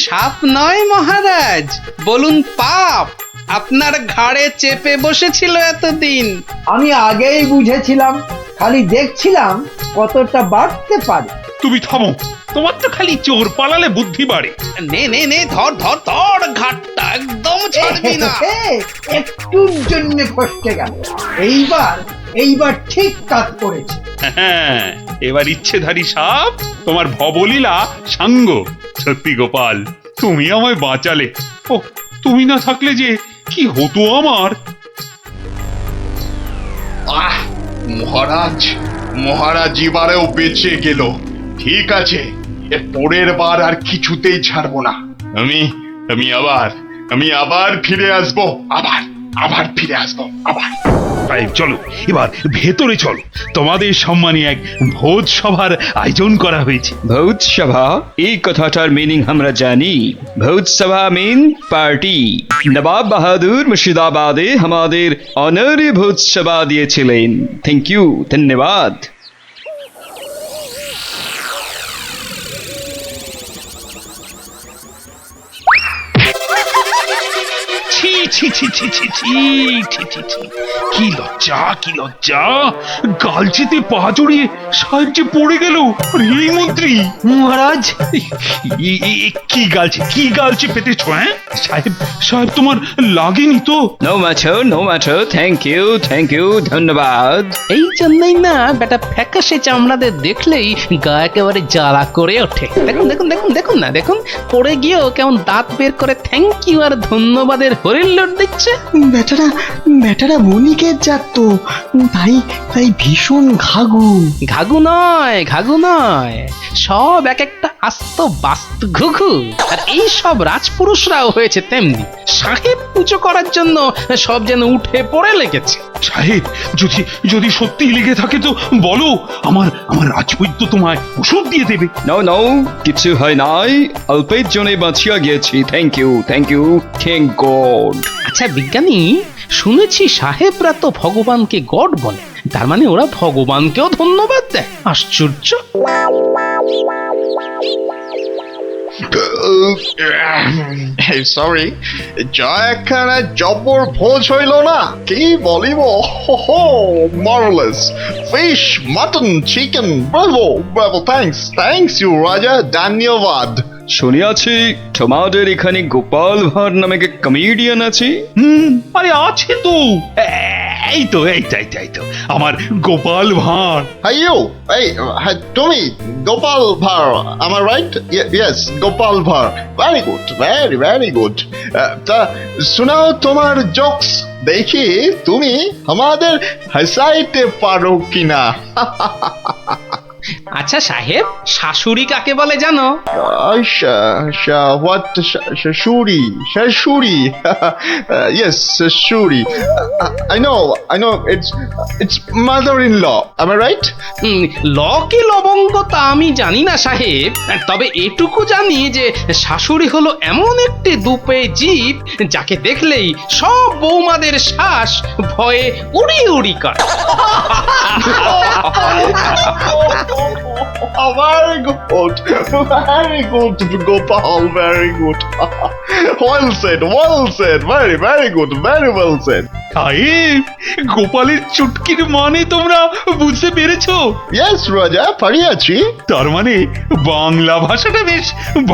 সাপ নয় মহারাজ, বলুন পাপ, আপনার ঘাড়ে চেপে বসেছিল এতদিন। আমি আগেই বুঝেছিলাম, খালি দেখছিলাম কতটা বাড়তে পারে। তুমি থামো, তোমার তো খালি চোর পালালে বুদ্ধি বাড়ে। নে নে নে, ধর ধর ধর, ঘাটটা একদম ছাড়বি না। একটুর জন্য ফসকে গেল, এইবার ঠিক কাজ করেছে। হ্যাঁ, এবার ইচ্ছেধারী সাপ তোমার ভবলীলা সাঙ্গ। সত্যি গোপাল, তুমি আমায় বাঁচালে। ও, তুমি না থাকলে যে কি হতো আমার। আহ, মহারাজ এবারেও বেঁচে গেল। ঠিক আছে, এর পরের বার আর কিছুতেই ছাড়বো না। আমি আবার ফিরে আসবো, আবার ফিরে আসবো, আবার। তাই চলো, এবার ভেতরে চলো, তোমাদের সম্মানে এক ভোজ সভার আয়োজন করা হয়েছে। ভোজ সভা, এই কথাটার মিনিং আমরা জানি। ভোজ সভা মিন পার্টি। নবাব বাহাদুর মুর্শিদাবাদে আমাদের অনারে ভোজ সভা দিয়েছিলেন। থ্যাংক ইউ, ধন্যবাদ। ছি ছি ছি ছি ছি ছি ছি ছি ছি, কি লজ্জা, কি লজ্জা! গালচিতে পা জড়িয়ে সাহেব যে পড়ে গেল। এই মন্ত্রী মহারাজ, কি গালচে পেতেছ? হ্যাঁ সাহেব, তোমার লাগেনি তো? নো ম্যাটার, থ্যাংক ইউ, ধন্যবাদ। এই জন্যই না বেটা ফ্যাকাশে চামড়াদের দেখলেই গা একেবারে জ্বালা করে ওঠে। দেখুন দেখুন দেখুন দেখুন না, দেখুন পড়ে গিয়েও কেমন দাঁত বের করে থ্যাংক ইউ আর ধন্যবাদের হরিল্লোড দিচ্ছে। বেটারা বণিকের জাত তো, তাই ভীষণ ঘাগু নয়, সব এক একটা আস্ত বাস্তু ঘুঘু। আর এই সব রাজপুরুষরাও হয়েছে তেমনি, সাহেব পুজো করার জন্য সব যেন উঠে পড়ে লেগেছে। সাহেব, যদি সত্যি লেগে থাকে তো বলো, আমার রাজবৈদ্য তোমায় ওষুধ দিয়ে দেবে। নো, কিছু হয় নাই, অল্পের জন্য বাঁচিয়া গিয়েছি। Thank you, thank God. আচ্ছা বিজ্ঞানী, শুনেছি সাহেবরা তো ভগবানকে গড বলে, তার মানে ওরা ভগবানকেও ধন্যবাদ দেয়। আশ্চর্য। সরি, যা একখানা জব্বর ভোজ হইল না, কি বলিব, marvellous, fish, mutton, chicken, bravo bravo, thanks you রাজা, ধন্যবাদ। শুনিয়াছি তোমাদের এখানে গোপাল ভাঁড় নামে এক কমেডিয়ান আছে। আরে আছে তো, এই তো আমার গোপাল ভাঁড়। এই তুমি গোপাল ভাঁড়, আমার right? Yes, Gopal Bhar, very good, very good. তা শোনাও তোমার জোকস, দেখি তুমি আমাদের হাসাইতে পারো কিনা। আচ্ছা সাহেব, শাশুড়ি কাকে বলে জানো? What? Shashuri. Yes, Shashuri. I know. It's mother-in-law. Am I right? ল কি লবঙ্গ তা আমি জানি না সাহেব, তবে এটুকু জানি যে শাশুড়ি হলো এমন একটি দুপে জীব যাকে দেখলেই সব বৌমাদের শ্বাস ভয়ে উড়ি উড়ি করে। Very good, Gopal, very good. Well said, very good, very well said. সাহেব, গোপালের চুটকির মানে তোমরা বুঝতে পেরেছো? Yes, রাজা, পারিয়াছি। তার মানে বাংলা ভাষাটা বেশ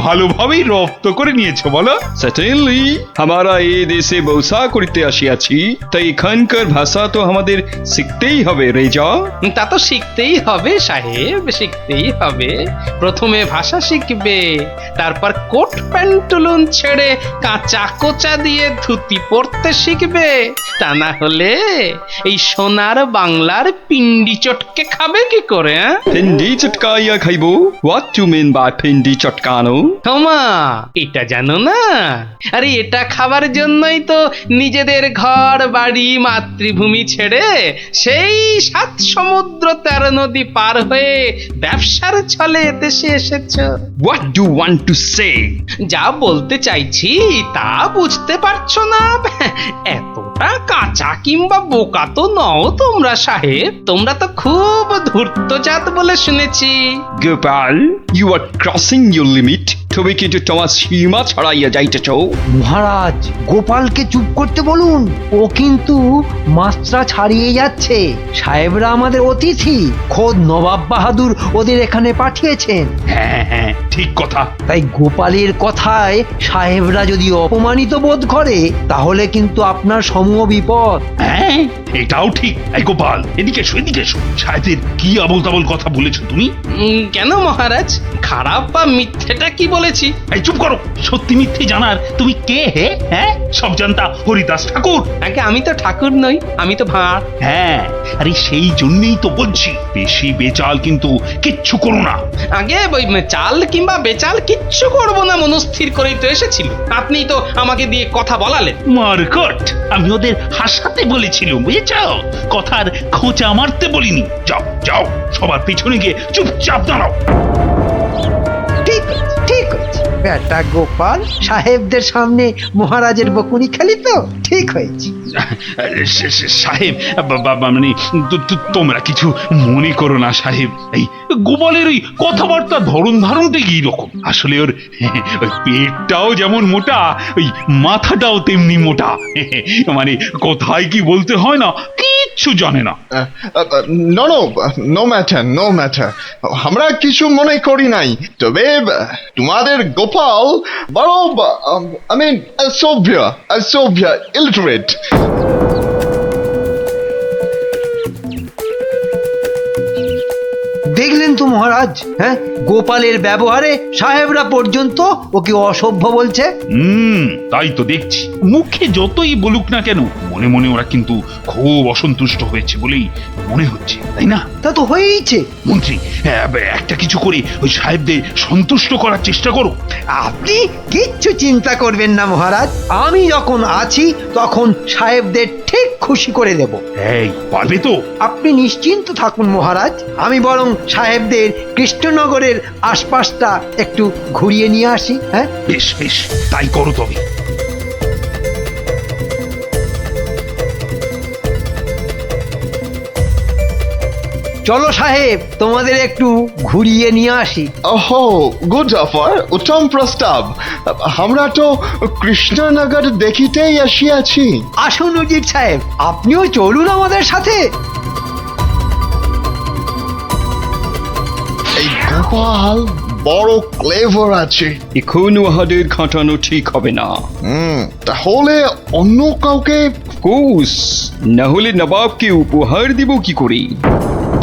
ভালোভাবেই রপ্ত করে নিয়েছো, বলো? সার্টেনলি, আমরা এই দেশে বসা করিতে আসিয়াছি, তাই এখানকার ভাষা তো আমাদের শিখতেই হবে রেজা। তা তো শিখতেই হবে সাহেব, শিখতেই হবে। প্রথমে ভাষা শিখবে, তারপর কোট প্যান্টুলুন ছেড়ে কাঁচা কোচা দিয়ে ধুতি পরতে শিখবে, তা না হলে এই সোনার বাংলার পিন্ডি চটকে খাবে কি করে? পিন্ডি চটকাইয়া খাইবো? হোয়াট টু মিন বাই পিন্ডি চটকানো? ক্ষমা, এটা জানো না? আরে এটা খাবার জন্যই তো নিজেদের ঘর বাড়ি মাতৃভূমি ছেড়ে সেই 7 সমুদ্র 13 নদী পার হয়ে ব্যবসার ছলে দেশে এসেছো। What do want to say? যা বলতে চাইছি তা বুঝতে পারছো না? এতটা কাঁচা কিংবা বোকা তো নও তোমরা সাহেব, তোমরা তো খুব ধূর্তজাত বলে শুনেছি। Gopal, you are crossing your limit. তুমি কিন্তু তোমার সীমা ছড়াইয়া যাইতেছ। মহারাজ, গোপালকে চুপ করতে বলুন, ও কিন্তু মাত্রা ছাড়িয়ে যাচ্ছে। সাহেবরা আমাদের অতিথি, খোদ নবাব বাহাদুর ওদের এখানে পাঠিয়েছেন। হ্যাঁ, ঠিক কথা। তাই গোপালের কথায় সাহেবরা যদি অপমানিত বোধ করে তাহলে কিন্তু আপনার সমূহ বিপদ। হ্যাঁ, এটাও ঠিক। এই গোপাল, এদিকে এসো। সাহেবের কি আবল তাবল কথা বলেছো তুমি? কেন মহারাজ, খারাপ বা মিথ্যেটা কি বলেছি? এই চুপ করো, সত্যি মিথ্যে জানার তুমি কে হে? হ্যাঁ, সব জানতা হরিদাস ঠাকুর। আগে আমি তো ঠাকুর নই, আমি তো ভাঁড়। হ্যাঁ, আরে সেই জন্যই তো বলছি, বেশি বেচাল কিন্তু কিচ্ছু করো না। আগে ওই চাল কিংবা বেচাল কিচ্ছু করবো না মনস্থির করেই তো এসেছিল। আপনি তো আমাকে দিয়ে কথা বলালেন। মারকট, আমি ওদের হাসাতে বলেছিলাম, বুঝেছ? কথার খোঁচা মারতে বলিনি। যাও, সবার পিছনে গিয়ে চুপচাপ দাঁড়াও। ঠিক আছে, বেটা গোপাল, সাহেবদের সামনে মহারাজের বকুনি খেলি তো ঠিক হয়েছে। সাহেব, মানে তোমরা কিছু মনে করো না সাহেব। এই গোপালের ওই কথাবার্তা ধরন ধারণটা কি রকম, আসলে ওর ওই পেটটাও যেমন মোটা, ওই মাথাটাও তেমনি মোটা। মানে কোথায় কি বলতে হয় না কিচ্ছু জানে না। নো ম্যাটার, আমরা কিছু মনে করি নাই। তবে তোমাদের গোপাল বড়, I mean, অসভ্য, ইলিটারেট। দেখলেন তো মহারাজ, হ্যাঁ, গোপালের ব্যবহারে সাহেবরা পর্যন্ত ওকে অসভ্য বলছে। তাই তো দেখছি। মুখে যতই বলুক না কেন, মনে মনে ওরা কিন্তু খুব অসন্তুষ্ট হয়েছে বলেই মনে হচ্ছে, তাই না? তা তো হয়েইছে। মন্ত্রী, একটা কিছু করে ওই সাহেবদের সন্তুষ্ট করার চেষ্টা করো। আপনি কিচ্ছু চিন্তা করবেন না মহারাজ, আমি যখন আছি তখন সাহেবদের ঠিক খুশি করে দেব। এই, পারবে তো? আপনি নিশ্চিন্ত থাকুন মহারাজ, আমি বরং সাহেবদের কৃষ্ণনগরের আশপাশটা একটু ঘুরিয়ে নিয়ে আসি। হ্যাঁ, বেশ, তাই করো তবে। চলো সাহেব তোমাদের একটু ঘুরিয়ে নিয়ে আসি। ওহো, গুড অফার, উত্তম প্রস্তাব। আমরা তো কৃষ্ণনগর দেখিতেই আসিয়াছি। আসুন উজির সাহেব, আপনিও চলুন আমাদের সাথে। এই গোপাল বড় ক্লেভার আছে। এখন উহাদের খাটানো ঠিক হবে না। তাহলে অন্য কাউকে? কোস না হলে নবাবকে উপহার দিব কি করে?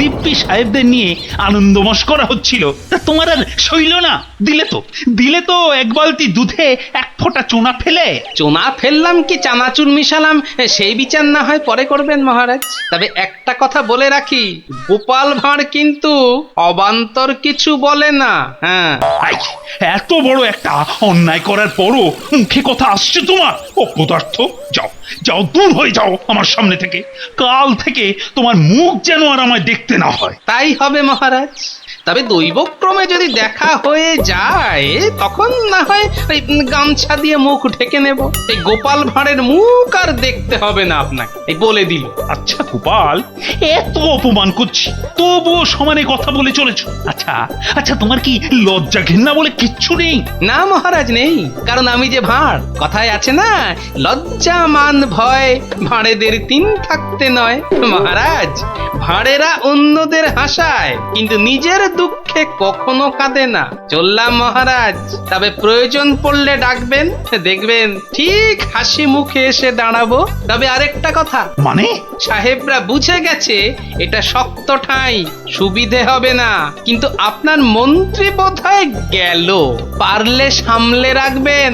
দিব্যি সাহেবদের নিয়ে আনন্দ মস্করা হচ্ছিল, তা তোমার আর সইল না? দিলে তো এক বালতি দুধে এক ফোঁটা চুনা ফেলে। চোনা ফেললাম কি চানাচুর মিশালাম সেই বিচার না হয় পরে করবেন মহারাজ। তবে একটা কথা বলে রাখি, গোপাল ভাঁড় কিন্তু অবান্তর কিছু বলে না। হ্যাঁ, এত বড় একটা অন্যায় করার পরও মুখে কথা আসছে তোমার? অপদার্থ, যাও যাও, দূর হয়ে যাও আমার সামনে থেকে। কাল থেকে তোমার মুখ যেন আর আমায় দেখতে না হয়। তাই হবে মহারাজ। তবে দৈবক্রমে যদি দেখা হয়ে যায় তখন না হয় ওই গামছা দিয়ে মুখ ঢেকে নেব। এই গোপাল ভাঁড়ের মুখ আর দেখতে হবে না আপনাকে, এই বলে দিল। আচ্ছা গোপাল, এত অপমান করছি তবুও সমানে কথা বলে চলেছ। আচ্ছা তোমার কি লজ্জা ঘেন্না বলে কিচ্ছু নেই? না মহারাজ, নেই। কারণ আমি যে ভাঁড়, কথায় আছে না, লজ্জা মান ভয় ভাঁড়েদের তিন থাকতে নয়। মহারাজ, ভাঁড়েরা অন্যদের হাসায় কিন্তু নিজের দুঃখে কখনো কাঁদে না। চললাম মহারাজ, তবে প্রয়োজন পড়লে ডাকবেন, দেখবেন ঠিক হাসি মুখে এসে দাঁড়াবো। তবে আরেকটা কথা, মানে সাহেবরা বুঝে গেছে এটা শক্ত ঠাঁই, সুবিধে হবে না। কিন্তু আপনার মন্ত্রী বোধহয় গেল, পারলে সামলে রাখবেন।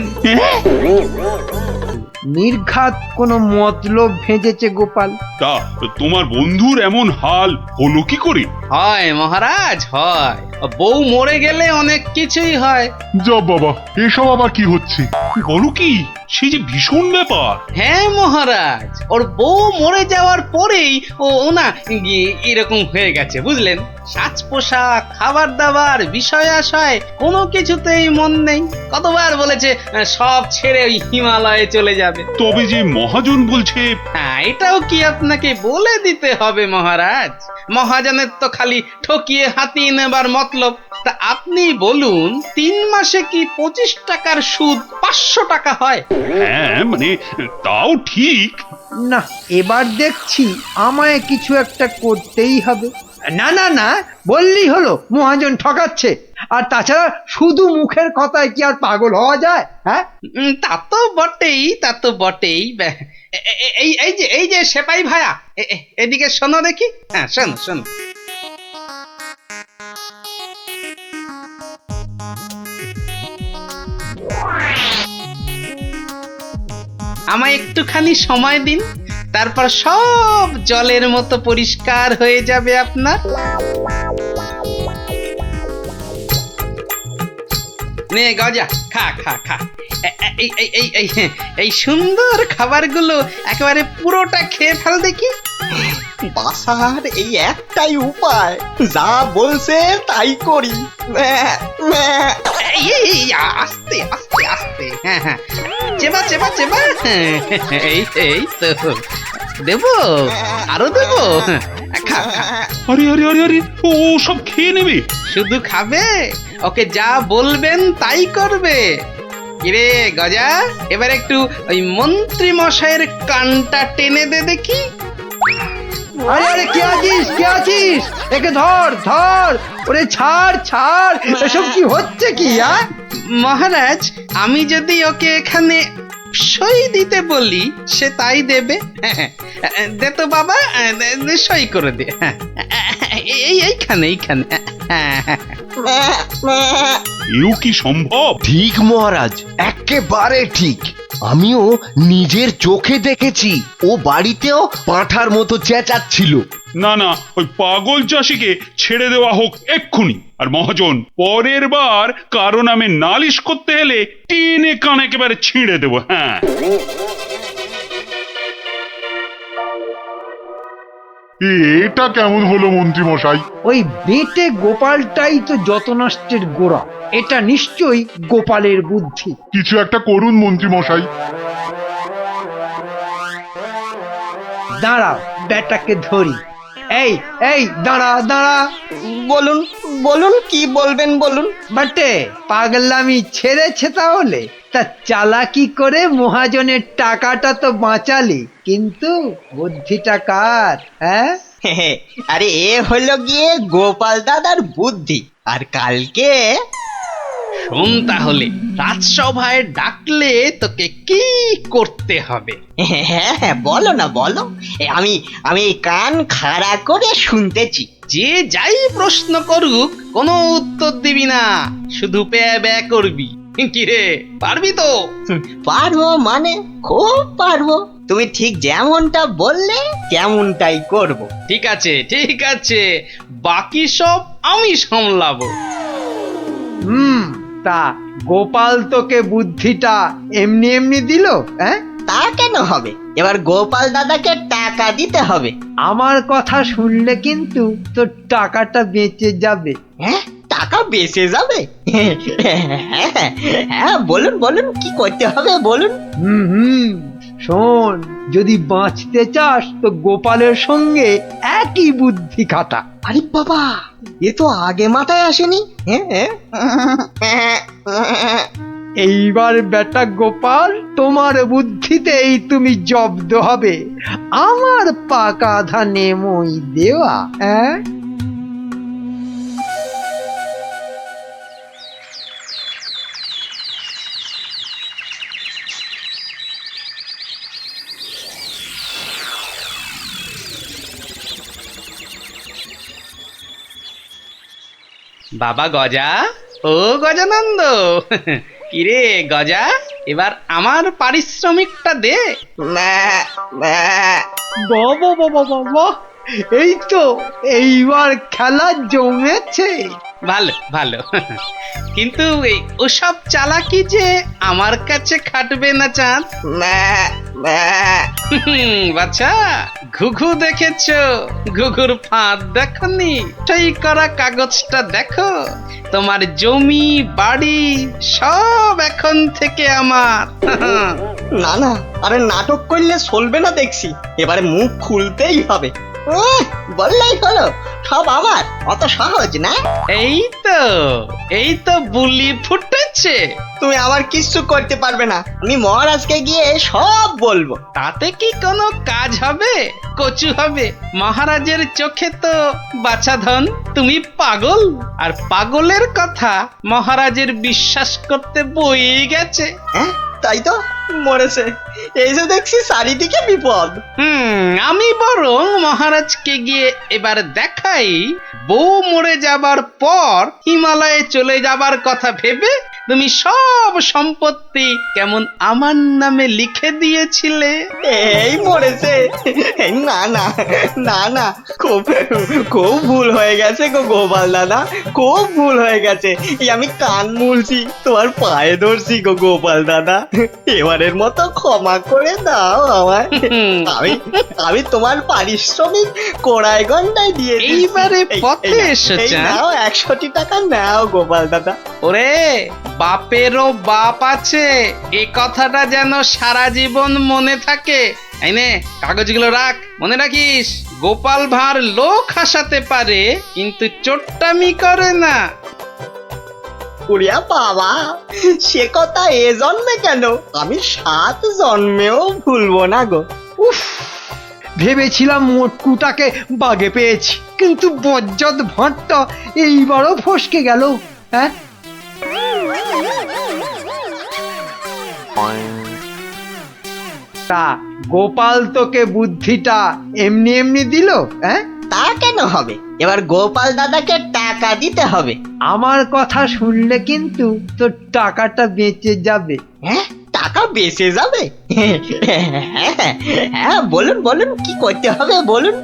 নির্ঘাত কোনো মতলব ভেজেছে গোপাল। তা তোমার বন্ধুর এমন হাল হলো কি করে? হয় মহারাজ, হয়। বউ মরে গেলে অনেক কিছুই হয়। যা বাবা, এসব আবার কি হচ্ছে? বলো কি, সে যে ভীষণ ব্যাপার। হ্যাঁ মহারাজ, ওর বউ মরে যাওয়ার পরেই ও না এরকম হয়ে গেছে, বুঝলেন। সাজ পোশাক, খাবার দাবার, বিষয় আশয় কোনো কিছুতেই মন নেই। কতবার বলেছে সব ছেড়ে ওই হিমালয়ে চলে যাবে। তবে যে মহাজন বলছে। হ্যাঁ, এটাও কি আপনাকে বলে দিতে হবে মহারাজ? মহাজনের তো খালি ঠকিয়ে হাতিয়ে নেবার মতলব। তা আপনি বলুন, 3 মাসে কি 25 টাকার সুদ 500 টাকা হয়? হ্যাঁ মানে তাও ঠিক। না, এবার দেখছি আমায় কিছু একটা করতেই হবে। না না না, বললেই হলো মহাজন ঠকাচ্ছে। আর তাছাড়া শুধু মুখের কথায় কি আর পাগল হওয়া যায়? হ্যাঁ, তা তো বটেই, তা তো বটেই। এই যে সেপাই ভায়া, এদিকে শোনো দেখি। হ্যাঁ, শোনো শোনো। আমায় একটুখানি সময় দিন, তারপর সব জলের মতো পরিষ্কার হয়ে যাবে আপনার। নে গজা, খা খা খা। এই সুন্দর খাবারগুলো একেবারে পুরোটা খেয়ে ফেল দেখি। বাসার এই একটাই উপায়, যা বলছে তাই করি। আস্তে আস্তে আস্তে, হ্যাঁ হ্যাঁ, চেবা চেবা চেবা। এই তো দেবো, আরো দেবো। খা খা। আরে আরে আরে আরে, ও সব খেয়ে নেবে? শুধু খাবে, ওকে যা বলবেন তাই করবে। কিরে গজা, এবার একটু ওই মন্ত্রী মশাইয়ের কানটা টেনে দে দেখি। আরে আরে, কে আছিস, কে আছিস? একে ধর ধর, ওরে ছাড় ছাড়, এসব কি হচ্ছে কি? মহারাজ, আমি যদি ওকে এখানে সই দিতে বলি সে তাই দেবে। দে তো বাবা, সই করে দে। এইখানে এইখানে। এও কি সম্ভব? ঠিক মহারাজ, একেবারে ঠিক। আমিও নিজের চোখে দেখেছি, ও বাড়িতেও পাঁঠার মতো চেঁচাচ্ছিল। না না, ওই পাগল চাষিকে ছেড়ে দেওয়া হোক এক্ষুনি। আর মহাজন, পরের বার কারো নামে নালিশ করতে এলে টেনে কান একেবারে ছিঁড়ে দেবো। হ্যাঁ, এটা কেমন হলো মন্ত্রী মশাই? ওই বেটে গোপালটাই তো যত নষ্টের গোড়া। এটা নিশ্চয়ই গোপালের বুদ্ধি। কিছু একটা করুন মন্ত্রী মশাই। দাঁড়াও, বেটাকে ধরি। এই এই দাঁড়া দাঁড়া, বলুন বলুন কি বলবেন বলুন। বাটে পাগলামি ছেড়েছে তাহলে? তা চালাকি করে মহাজনের টাকাটা তো বাঁচালি, কিন্তু বুদ্ধিটা কার? হ্যাঁ, আরে এ হলো গিয়ে গোপাল দাদার বুদ্ধি। আর কালকে শোন তাহলে, রাজসভায় ডাকলে তোকে কি করতে হবে? হ্যাঁ হ্যাঁ বলো না বলো, আমি আমি কান খাড়া করে শুনতেছি। যে যাই প্রশ্ন করুক কোনো উত্তর দিবি না, শুধু প্যা ব্যা করবি। কি রে, পারবি তো? পারবো মানে খুব পারবো, তুমি ঠিক যেমনটা বললে তেমনটাই করব। ঠিক আছে ঠিক আছে, বাকি সব আমি সামলাবো। তা গোপাল তোকে বুদ্ধিটা এমনি এমনি দিল? হ্যাঁ, তা কেন হবে? এবার গোপাল দাদাকে টাকা দিতে হবে। আমার কথা শুনলে কিন্তু তোর টাকাটা বেঁচে যাবে। হ্যাঁ, টাকা বেঁচে যাবে? হ্যাঁ বলুন বলুন কি করতে হবে বলুন। শোন, যদি বাঁচতে চাস তো গোপালের সঙ্গে একই বুদ্ধি খাটা। আরে বাবা, এ তো আগে মাথায় আসেনি। এইবার বেটা গোপাল, তোমার বুদ্ধিতেই তুমি জব্দ হবে। আমার পাকা ধানে মই দেওয়া। হ্যাঁ, বাবা গজা, ও গজানন্দ, কিরে গজা, এবার আমার পারিশ্রমিকটা দে। বাবা বাবা বাবা, এই তো এইবার খেলা জমেছে। ভালো ভালো, কিন্তু এই ওসব চালাকি যে আমার কাছে খাটবে না চাঁদ। বাচ্চা, ঘুঘু দেখেছো? ঘুঘুর ফাঁদ দেখনি? সেই করা কাগজটা দেখো, তোমার জমি বাড়ি সব এখন থেকে আমার। না না, আরে নাটক করলে চলবে না দেখছি, এবারে মুখ খুলতেই হবে। বললেই হলো সব আমার, অত সহজ না। এই তো বুলি ফুটেছে। তুমি আমার কিচ্ছু করতে পারবে না, আমি মহারাজকে গিয়ে সব বলবো। তাতে কি কোনো কাজ হবে? কচু হবে? মহারাজের চোখে তো বাছাধন তুমি পাগল, আর পাগলের কথা মহারাজের বিশ্বাস করতে বই গেছে। হ্যাঁ তাই তো, মরেছে। এই যে দেখছি চারিদিকে বিপদ। আমি বরং মহারাজকে গিয়ে এবার দেখাই, বউ মরে যাবার পর হিমালয়ে চলে যাবার কথা ভেবে তুমি সব সম্পত্তি কেমন আমার নামে লিখে দিয়েছিলে। এই মরেছে। না না না না, খুব খুব ভুল হয়ে গেছে গো গোপাল দাদা, খুব ভুল হয়ে গেছে। এই আমি কান মুলছি, তোমার পায়ে ধরছি গো গোপাল দাদা, এবারের মতো ক্ষমা করে দাও আমায়। আমি তোমার পারিশ্রমিক কোড়ায় গন্ডায় দিয়ে এইবারে পথে এসেছে। নাও 100টি টাকা নাও গোপাল দাদা। ওরে, বাপেরও বাপ আছে, এ কথাটা যেন সারা জীবন মনে থাকে। এই নে কাগজগুলো রাখ, মনে রাখিস, গোপাল ভাঁড় লোক হাসাতে পারে কিন্তু চোট্টামি করে না। উড়িয়া বাবা, সে কথা এ জন্মে কেন, আমি 7 জন্মেও ভুলবো না গো। উফ, ভেবেছিলাম মোটকুটাকে বাগে পেয়েছি, কিন্তু বজ্জত ভাঁড়টা এইবারও ফসকে গেল। হ্যাঁ, তা গোপাল তোকে বুদ্ধিটা এমনি এমনি দিল? হ্যাঁ, তা কেন হবে? এবার গোপাল দাদাকে টাকা দিতে হবে। আমার কথা শুনলে কিন্তু তোর টাকাটা বেঁচে যাবে। হ্যাঁ, টাকা বেঁচে যাবে? হ্যাঁ বলুন বলুন কি করতে হবে বলুন।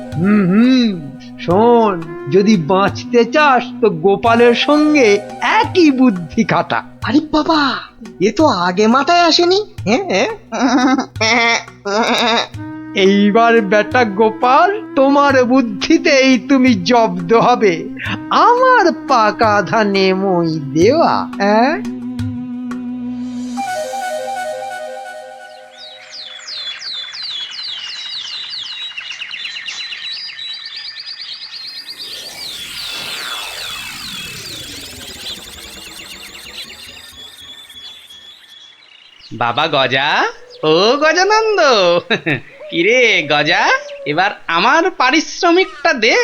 শোন, যদি বাঁচতে চাস তো গোপালের সঙ্গে একই বুদ্ধি খাটা। আরে বাবা, এ তো আগে মাথায় আসেনি। এইবার বেটা গোপাল, তোমার বুদ্ধিতেই তুমি জব্দ হবে। আমার পাকা ধানে মই দেওয়া। হ্যাঁ, বাবা গজা, ও গজানন্দ, কিরে গজা, এবার আমার পারিশ্রমিকটা দে।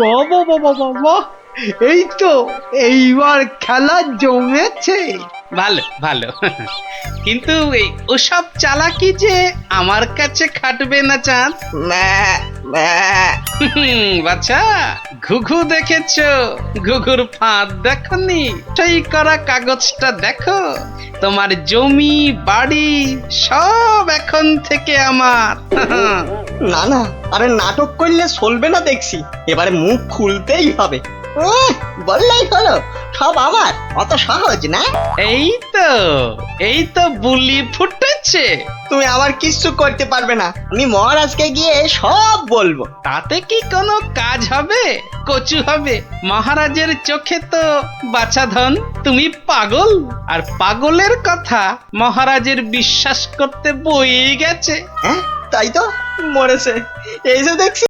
বাবা বাবা বাবা, এই তো এইবার খেলা জমেছে। ভালো ভালো, কিন্তু এই ওসব চালাকি যে আমার কাছে খাটবে না চাঁদ। বাচ্চা, ঘুঘু দেখেছো? ঘুঘুর ফাঁদ দেখনি? সই করা কাগজটা দেখো। তোমার জমি বাড়ি সব এখন থেকে আমার। না না, আরে নাটক করলে চলবে না দেখছি, এবারে মুখ খুলতেই হবে। বললেই হলো সব আমার, অত সহজ না? এই তো বুলি ফুটেছে। তুমি আমার কিচ্ছু করতে পারবে না, আমি মহারাজকে গিয়ে সব বলবো। তাতে কি কোনো কাজ হবে? কচু হবে? মহারাজের চোখে তো বাছাধন তুমি পাগল, আর পাগলের কথা মহারাজের বিশ্বাস করতে বই গেছে। হ্যাঁ তাই তো, মরেছে এই যে দেখছি।